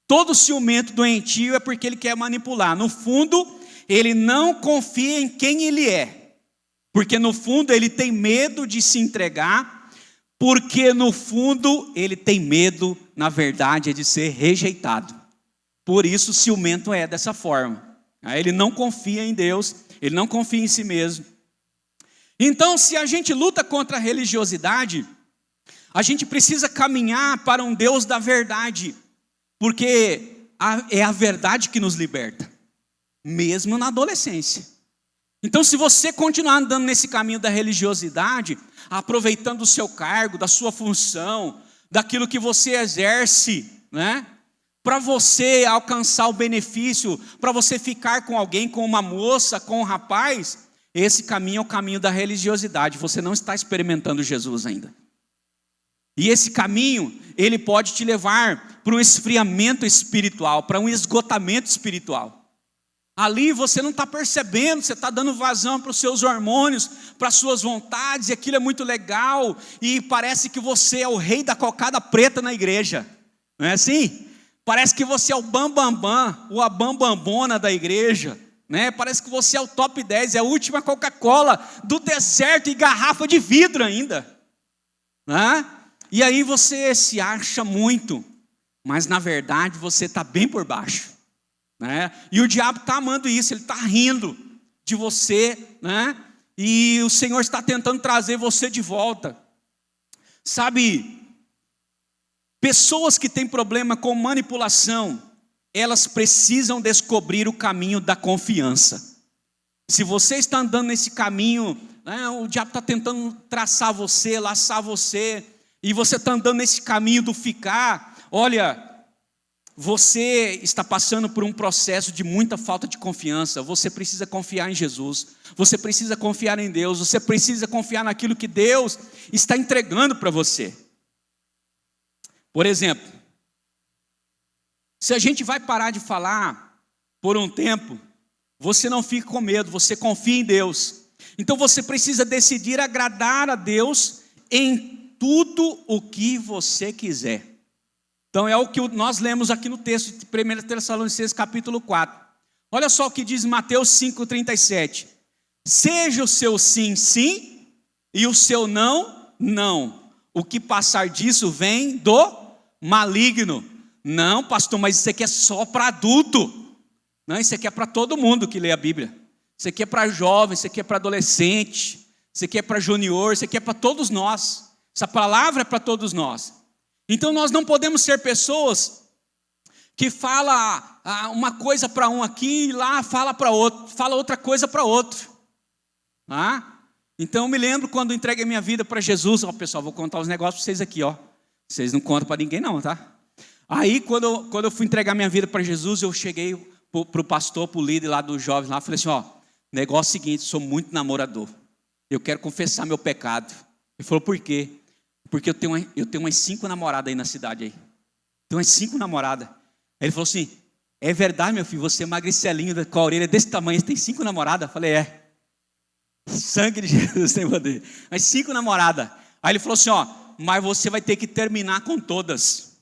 Todo ciumento doentio é porque ele quer manipular. No fundo, ele não confia em quem ele é. Porque no fundo ele tem medo de se entregar. Porque no fundo ele tem medo, na verdade, de ser rejeitado. Por isso o ciumento é dessa forma. Ele não confia em Deus, ele não confia em si mesmo. Então, se a gente luta contra a religiosidade, a gente precisa caminhar para um Deus da verdade, porque é a verdade que nos liberta, mesmo na adolescência. Então, se você continuar andando nesse caminho da religiosidade, aproveitando o seu cargo, da sua função, daquilo que você exerce, né? Para você alcançar o benefício, para você ficar com alguém, com uma moça, com um rapaz, esse caminho é o caminho da religiosidade. Você não está experimentando Jesus ainda. E esse caminho, ele pode te levar para um esfriamento espiritual, para um esgotamento espiritual. Ali você não está percebendo, você está dando vazão para os seus hormônios, para as suas vontades, e aquilo é muito legal, e parece que você é o rei da cocada preta na igreja. Não é assim? Parece que você é o bambambam, ou a bambambona da igreja, né? Parece que você é o top 10, é a última Coca-Cola do deserto e garrafa de vidro ainda, né? E aí você se acha muito, mas na verdade você está bem por baixo, né? E o diabo está amando isso, ele está rindo de você, né? E o Senhor está tentando trazer você de volta. Sabe, pessoas que têm problema com manipulação, elas precisam descobrir o caminho da confiança. Se você está andando nesse caminho, né, o diabo está tentando traçar você, laçar você, e você está andando nesse caminho do ficar, olha, você está passando por um processo de muita falta de confiança. Você precisa confiar em Jesus, você precisa confiar em Deus, você precisa confiar naquilo que Deus está entregando para você. Por exemplo, se a gente vai parar de falar por um tempo, você não fica com medo, você confia em Deus. Então você precisa decidir agradar a Deus em tudo o que você quiser. Então é o que nós lemos aqui no texto de 1 Tessalonicenses capítulo 4. Olha só o que diz Mateus 5,37. Seja o seu sim, sim, e o seu não, não. O que passar disso vem do maligno. Não, pastor, mas isso aqui é só para adulto. Não, isso aqui é para todo mundo que lê a Bíblia. Isso aqui é para jovem, isso aqui é para adolescente, isso aqui é para junior, isso aqui é para todos nós. Essa palavra é para todos nós. Então nós não podemos ser pessoas que falam uma coisa para um aqui e lá fala para outro, fala outra coisa para outro. Então eu me lembro quando entreguei minha vida para Jesus. Ó, pessoal, vou contar os negócios para vocês aqui, ó. Vocês não contam para ninguém não, tá? Aí, quando eu fui entregar minha vida para Jesus, eu cheguei para o pastor, para o líder lá dos jovens lá, falei assim, negócio é o seguinte, sou muito namorador, eu quero confessar meu pecado. Ele falou, por quê? Porque eu tenho umas 5 namoradas aí na cidade aí. Tem umas 5 namoradas. Aí ele falou assim, é verdade, meu filho, você é magricelinho, com a orelha desse tamanho, você tem 5 namoradas? Eu falei, sangue de Jesus tem poder. Mas 5 namoradas. Aí ele falou assim, mas você vai ter que terminar com todas.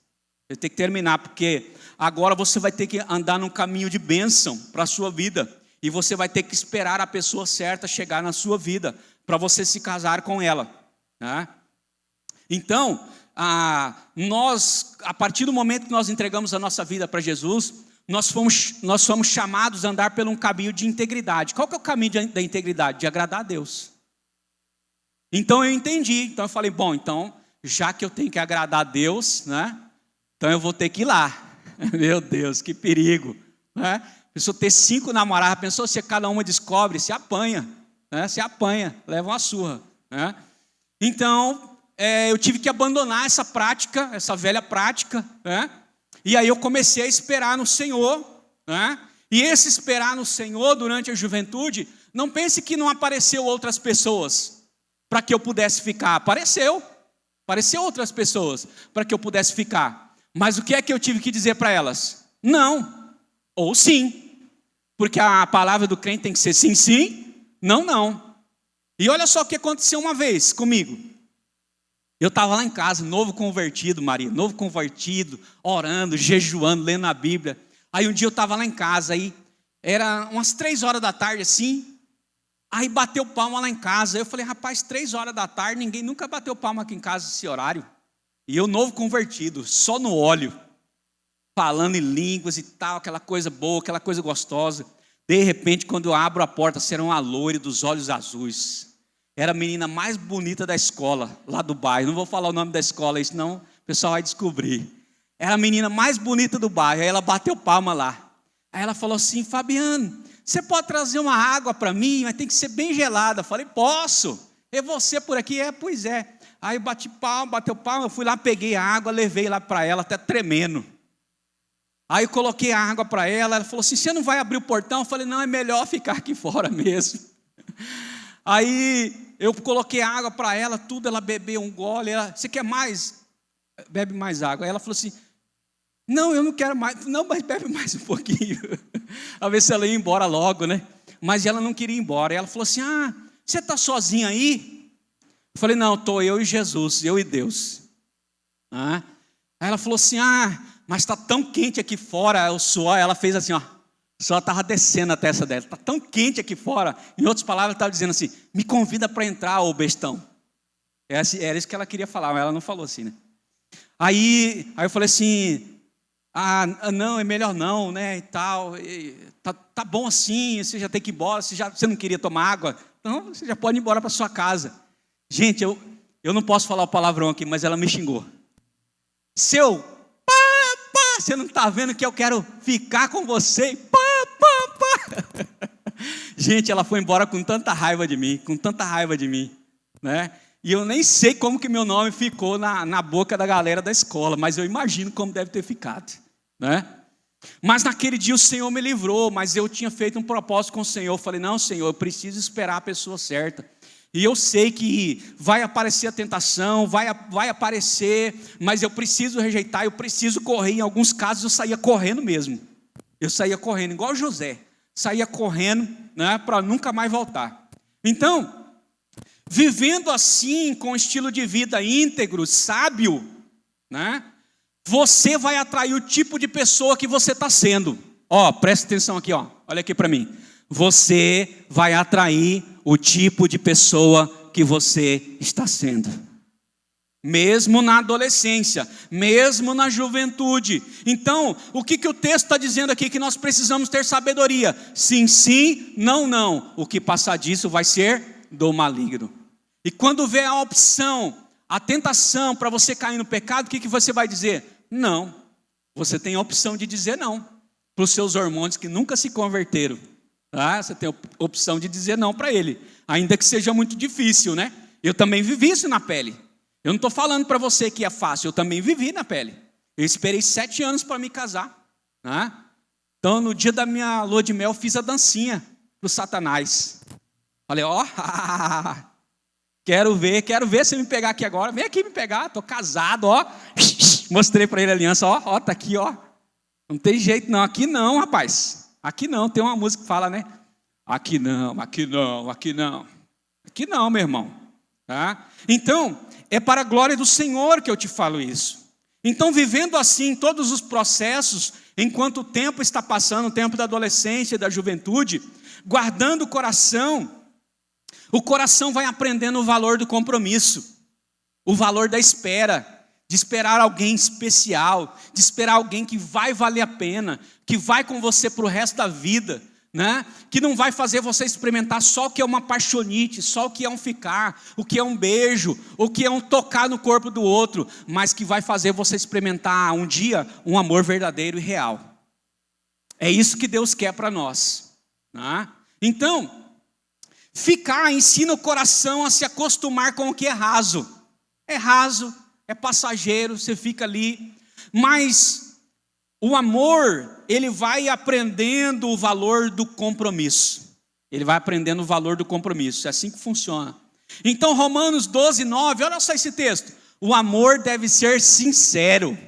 Você tem que terminar, porque agora você vai ter que andar num caminho de bênção para a sua vida. E você vai ter que esperar a pessoa certa chegar na sua vida, para você se casar com ela. Né? Então, nós, a partir do momento que nós entregamos a nossa vida para Jesus, nós fomos chamados a andar por um caminho de integridade. Qual que é o caminho da integridade? De agradar a Deus. Então eu entendi, então eu falei, então, já que eu tenho que agradar a Deus, né? Então eu vou ter que ir lá. Meu Deus, que perigo, né? Pensou ter 5 namoradas, pensou se cada uma descobre, se apanha, né? Se apanha, leva uma surra, né? Então, eu tive que abandonar essa prática, essa velha prática, né? E aí eu comecei a esperar no Senhor, né? E esse esperar no Senhor durante a juventude, não pense que não apareceu outras pessoas para que eu pudesse ficar. Apareceu outras pessoas para que eu pudesse ficar. Mas o que é que eu tive que dizer para elas? Não, ou sim. Porque a palavra do crente tem que ser sim, sim, não, não. E olha só o que aconteceu uma vez comigo. Eu estava lá em casa, novo convertido, Maria, novo convertido, orando, jejuando, lendo a Bíblia. Aí um dia eu estava lá em casa, aí era umas 3 horas da tarde assim, aí bateu palma lá em casa. Eu falei, rapaz, 3 horas da tarde, ninguém nunca bateu palma aqui em casa nesse horário. E eu novo convertido, só no óleo, falando em línguas e tal, aquela coisa boa, aquela coisa gostosa. De repente, quando eu abro a porta, será uma loira dos olhos azuis. Era a menina mais bonita da escola, lá do bairro. Não vou falar o nome da escola aí, senão o pessoal vai descobrir. Era a menina mais bonita do bairro. Aí ela bateu palma lá. Aí ela falou assim, Fabiano, você pode trazer uma água para mim, mas tem que ser bem gelada. Eu falei, posso. É você por aqui? Pois é. Aí eu bati palma, bateu palma, eu fui lá, peguei a água, levei lá para ela, até tremendo. Aí eu coloquei a água para ela, ela falou assim, você não vai abrir o portão? Eu falei, não, é melhor ficar aqui fora mesmo. Aí eu coloquei a água para ela, tudo, ela bebeu um gole, você quer mais? Bebe mais água. Aí ela falou assim, não, eu não quero mais. Não, mas bebe mais um pouquinho. A ver se ela ia embora logo, né? Mas ela não queria ir embora. E ela falou assim, você está sozinha aí? Eu falei, não, estou eu e Jesus, eu e Deus. Aí ela falou assim, mas está tão quente aqui fora, o suor. Ela fez assim, o suor estava descendo a testa dela. Está tão quente aqui fora. Em outras palavras, ela estava dizendo assim, me convida para entrar, ô bestão. Era isso que ela queria falar, mas ela não falou assim, né? Aí eu falei assim, não, é melhor não, né, e tal. Tá bom assim, você já tem que ir embora, você não queria tomar água? Então, você já pode ir embora para sua casa. Gente, eu não posso falar o palavrão aqui, mas ela me xingou. Você não está vendo que eu quero ficar com você? Gente, ela foi embora com tanta raiva de mim, né? E eu nem sei como que meu nome ficou na boca da galera da escola, mas eu imagino como deve ter ficado, né? Mas naquele dia o Senhor me livrou, mas eu tinha feito um propósito com o Senhor. Eu falei, não, Senhor, eu preciso esperar a pessoa certa. E eu sei que vai aparecer a tentação, vai aparecer, mas eu preciso rejeitar, eu preciso correr. Em alguns casos eu saía correndo mesmo. Eu saía correndo, igual José. Saía correndo, né, para nunca mais voltar. Então, vivendo assim, com um estilo de vida íntegro, sábio, né, você vai atrair o tipo de pessoa que você está sendo. Presta atenção aqui, olha aqui para mim. Você vai atrair o tipo de pessoa que você está sendo. Mesmo na adolescência, mesmo na juventude. Então, o que o texto está dizendo aqui? Que nós precisamos ter sabedoria. Sim, sim, não, não. O que passar disso vai ser do maligno. E quando vê a opção, a tentação para você cair no pecado, o que você vai dizer? Não. Você tem a opção de dizer não para os seus hormônios que nunca se converteram. Você tem a opção de dizer não para ele, ainda que seja muito difícil, né? Eu também vivi isso na pele. Eu não estou falando para você que é fácil, eu também vivi na pele. Eu esperei 7 anos para me casar, né? Então, no dia da minha lua de mel, eu fiz a dancinha pro Satanás. Falei, ó, quero ver você me pegar aqui agora. Vem aqui me pegar, tô casado, ó. Mostrei para ele a aliança, ó, tá aqui, ó. Não tem jeito não, aqui não, rapaz. Aqui não, tem uma música que fala, né? Aqui não, aqui não, aqui não. Aqui não, meu irmão. Tá? Então, é para a glória do Senhor que eu te falo isso. Então, vivendo assim todos os processos, enquanto o tempo está passando, o tempo da adolescência, da juventude, guardando o coração vai aprendendo o valor do compromisso, o valor da espera, de esperar alguém especial, de esperar alguém que vai valer a pena, que vai com você para o resto da vida, né? Que não vai fazer você experimentar só o que é uma paixonite, só o que é um ficar, o que é um beijo, o que é um tocar no corpo do outro, mas que vai fazer você experimentar um dia um amor verdadeiro e real. É isso que Deus quer para nós, né? Então, ficar ensina o coração a se acostumar com o que é raso, é passageiro, você fica ali, mas o amor, ele vai aprendendo o valor do compromisso. Ele vai aprendendo o valor do compromisso. É assim que funciona. Então, Romanos 12:9, olha só esse texto. O amor deve ser sincero.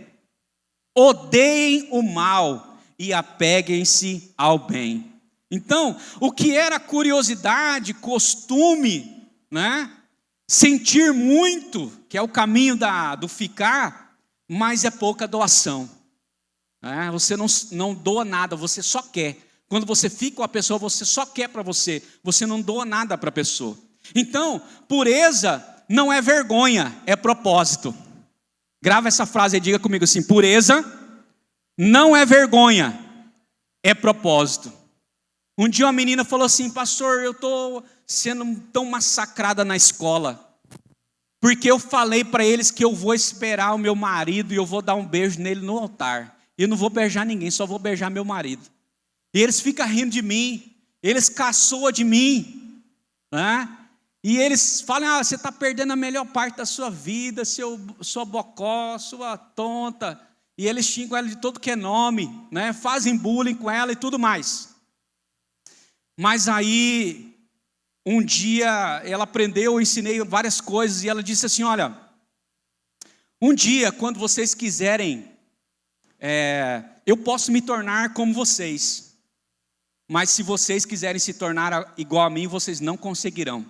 Odeiem o mal e apeguem-se ao bem. Então, o que era curiosidade, costume, né? Sentir muito, que é o caminho do ficar, mas é pouca doação. Você não doa nada, você só quer. Quando você fica com a pessoa, você só quer para você. Você não doa nada para a pessoa. Então, pureza não é vergonha, é propósito. Grava essa frase e diga comigo assim: pureza não é vergonha, é propósito. Um dia uma menina falou assim: pastor, eu estou sendo tão massacrada na escola, porque eu falei para eles que eu vou esperar o meu marido e eu vou dar um beijo nele no altar. Eu não vou beijar ninguém, só vou beijar meu marido. E eles ficam rindo de mim, eles caçoam de mim, né? E eles falam: você está perdendo a melhor parte da sua vida, sua bocó, sua tonta. E eles xingam ela de todo que é nome, né? Fazem bullying com ela e tudo mais. Mas aí, um dia, ela aprendeu, eu ensinei várias coisas, e ela disse assim: olha, um dia, quando vocês quiserem, eu posso me tornar como vocês, mas se vocês quiserem se tornar igual a mim, vocês não conseguirão,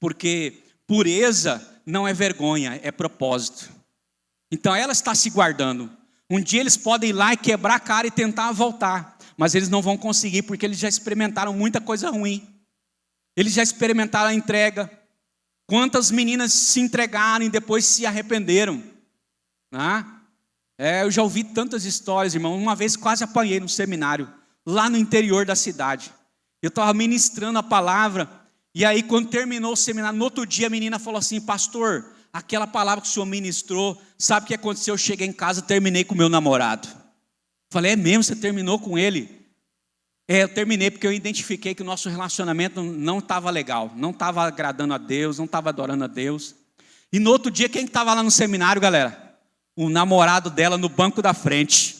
porque pureza não é vergonha, é propósito. Então ela está se guardando. Um dia eles podem ir lá e quebrar a cara e tentar voltar, mas eles não vão conseguir, porque eles já experimentaram muita coisa ruim. Eles já experimentaram a entrega. Quantas meninas se entregaram e depois se arrependeram, né? Eu já ouvi tantas histórias, irmão. Uma vez quase apanhei no seminário, lá no interior da cidade. Eu estava ministrando a palavra, e aí quando terminou o seminário, no outro dia a menina falou assim: pastor, aquela palavra que o senhor ministrou, sabe o que aconteceu? Eu cheguei em casa e terminei com o meu namorado. Falei: é mesmo, você terminou com ele? Eu terminei porque eu identifiquei que o nosso relacionamento não estava legal, não estava agradando a Deus, não estava adorando a Deus. E no outro dia, quem estava lá no seminário, galera? O namorado dela no banco da frente.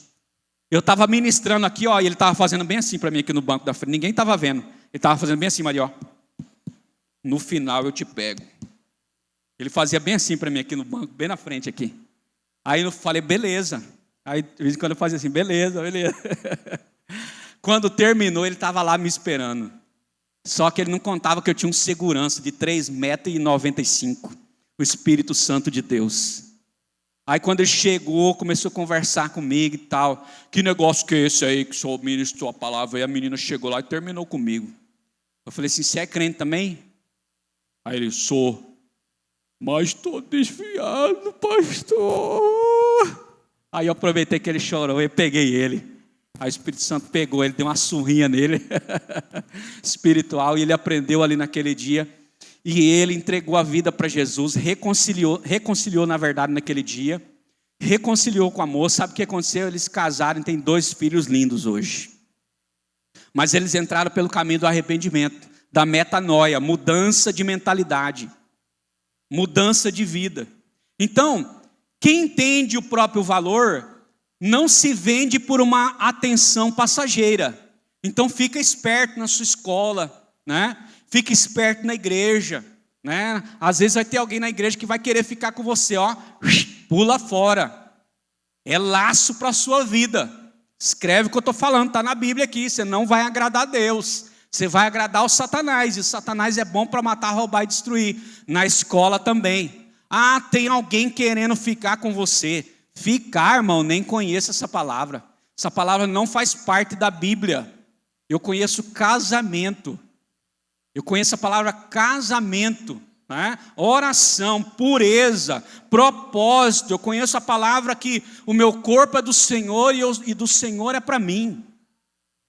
Eu estava ministrando aqui, ó, e ele estava fazendo bem assim para mim aqui no banco da frente. Ninguém estava vendo. Ele estava fazendo bem assim, Maria, ó. No final eu te pego. Ele fazia bem assim para mim aqui no banco, bem na frente aqui. Aí eu falei: beleza. Aí de vez em quando eu fazia assim: beleza. Quando terminou, ele estava lá me esperando. Só que ele não contava que eu tinha um segurança de 3,95 m. O Espírito Santo de Deus. Aí quando ele chegou, começou a conversar comigo e tal. Que negócio que é esse aí que o senhor ministrou a palavra? Aí a menina chegou lá e terminou comigo. Eu falei assim: você é crente também? Aí ele: sou. Mas estou desviado, pastor. Aí eu aproveitei que ele chorou e peguei ele. Aí o Espírito Santo pegou ele, deu uma surrinha nele. Espiritual. E ele aprendeu ali naquele dia. E ele entregou a vida para Jesus, reconciliou na verdade naquele dia, reconciliou com a moça. Sabe o que aconteceu? Eles se casaram e têm 2 filhos lindos hoje. Mas eles entraram pelo caminho do arrependimento, da metanoia, mudança de mentalidade, mudança de vida. Então, quem entende o próprio valor, não se vende por uma atenção passageira. Então fica esperto na sua escola, né? Fica esperto na igreja, né? Às vezes vai ter alguém na igreja que vai querer ficar com você, ó, pula fora. É laço para a sua vida. Escreve o que eu estou falando, está na Bíblia aqui. Você não vai agradar a Deus, você vai agradar o Satanás. E o Satanás é bom para matar, roubar e destruir. Na escola também. Ah, tem alguém querendo ficar com você. Ficar, irmão, nem conheço essa palavra. Essa palavra não faz parte da Bíblia. Eu conheço casamento. Eu conheço a palavra casamento, né? Oração, pureza, propósito. Eu conheço a palavra que o meu corpo é do Senhor e do Senhor é para mim,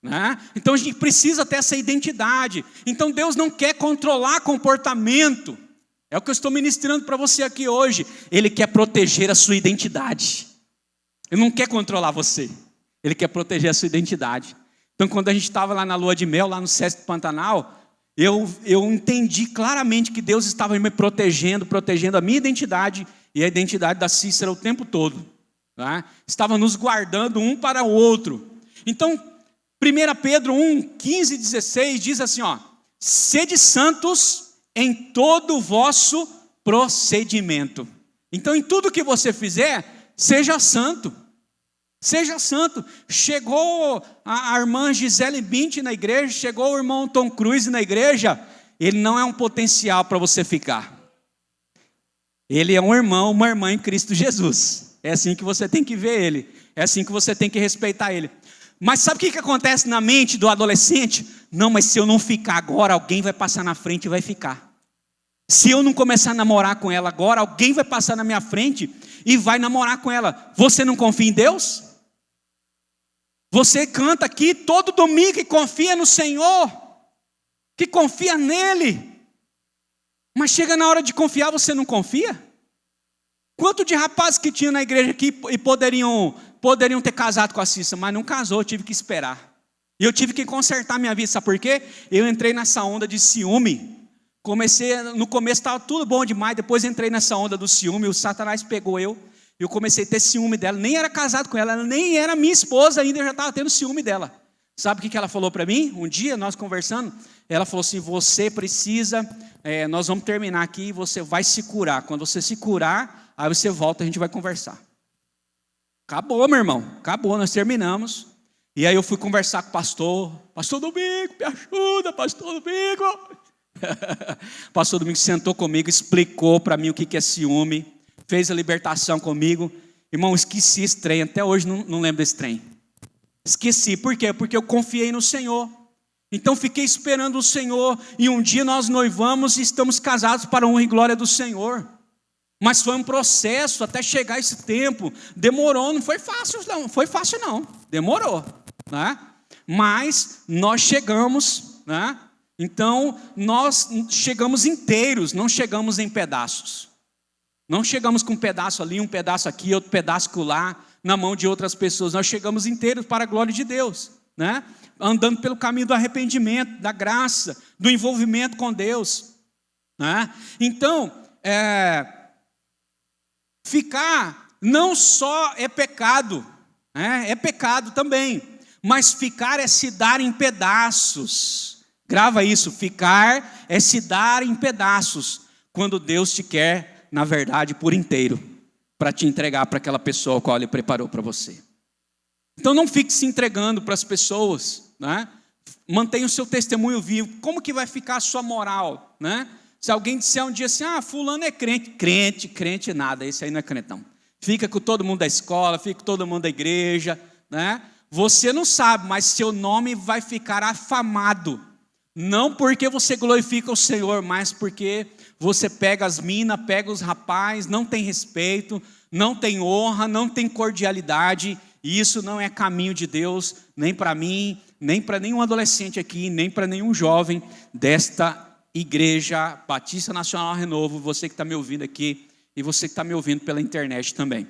né? Então a gente precisa ter essa identidade. Então Deus não quer controlar comportamento. É o que eu estou ministrando para você aqui hoje. Ele quer proteger a sua identidade. Ele não quer controlar você. Ele quer proteger a sua identidade. Então quando a gente estava lá na lua de mel, lá no Sesc do Pantanal, eu entendi claramente que Deus estava me protegendo a minha identidade e a identidade da Cícera o tempo todo, né? Estava nos guardando um para o outro. Então 1 Pedro 1, 15 e 16 diz assim, ó: sede santos em todo o vosso procedimento. Então em tudo que você fizer, seja santo. Seja santo. Chegou a irmã Gisele Bündchen na igreja, chegou o irmão Tom Cruise na igreja, ele não é um potencial para você ficar. Ele é um irmão, uma irmã em Cristo Jesus. É assim que você tem que ver ele. É assim que você tem que respeitar ele. Mas sabe o que acontece na mente do adolescente? Não, mas se eu não ficar agora, alguém vai passar na frente e vai ficar. Se eu não começar a namorar com ela agora, alguém vai passar na minha frente e vai namorar com ela. Você não confia em Deus? Você canta aqui todo domingo que confia no Senhor, que confia nele. Mas chega na hora de confiar, você não confia? Quanto de rapazes que tinha na igreja aqui e poderiam ter casado com a Cícera, mas não casou, eu tive que esperar. E eu tive que consertar minha vida, sabe por quê? Eu entrei nessa onda de ciúme. No começo estava tudo bom demais, depois entrei nessa onda do ciúme, o Satanás pegou eu comecei a ter ciúme dela, nem era casado com ela nem era minha esposa ainda, eu já estava tendo ciúme dela. Sabe o que ela falou para mim? Um dia, nós conversando, ela falou assim, você precisa, nós vamos terminar aqui, você vai se curar. Quando você se curar, aí você volta, a gente vai conversar. Acabou, meu irmão, acabou, nós terminamos. E aí eu fui conversar com o pastor Domingo, me ajuda, pastor Domingo. Pastor Domingo sentou comigo, explicou para mim o que é ciúme, fez a libertação comigo. Irmão, esqueci esse trem, até hoje não lembro desse trem. Esqueci, por quê? Porque eu confiei no Senhor. Então fiquei esperando o Senhor, e um dia nós noivamos e estamos casados para a honra e glória do Senhor. Mas foi um processo até chegar esse tempo, demorou, não foi fácil não, demorou, né? Mas nós chegamos, né? Então nós chegamos inteiros, não chegamos em pedaços. Não chegamos com um pedaço ali, um pedaço aqui, outro pedaço lá, na mão de outras pessoas. Nós chegamos inteiros para a glória de Deus, né? Andando pelo caminho do arrependimento, da graça, do envolvimento com Deus, né? Então, ficar não só é pecado, né? É pecado também, mas ficar é se dar em pedaços. Grava isso, ficar é se dar em pedaços, quando Deus te quer, na verdade, por inteiro, para te entregar para aquela pessoa a qual Ele preparou para você. Então não fique se entregando para as pessoas, né? Mantenha o seu testemunho vivo. Como que vai ficar a sua moral, né? Se alguém disser um dia assim, fulano é crente nada, esse aí não é crente não. Fica com todo mundo da escola, fica com todo mundo da igreja, né? Você não sabe, mas seu nome vai ficar afamado. Não porque você glorifica o Senhor, mas porque você pega as minas, pega os rapazes, não tem respeito, não tem honra, não tem cordialidade. E isso não é caminho de Deus, nem para mim, nem para nenhum adolescente aqui, nem para nenhum jovem desta Igreja Batista Nacional Renovo, você que está me ouvindo aqui e você que está me ouvindo pela internet também.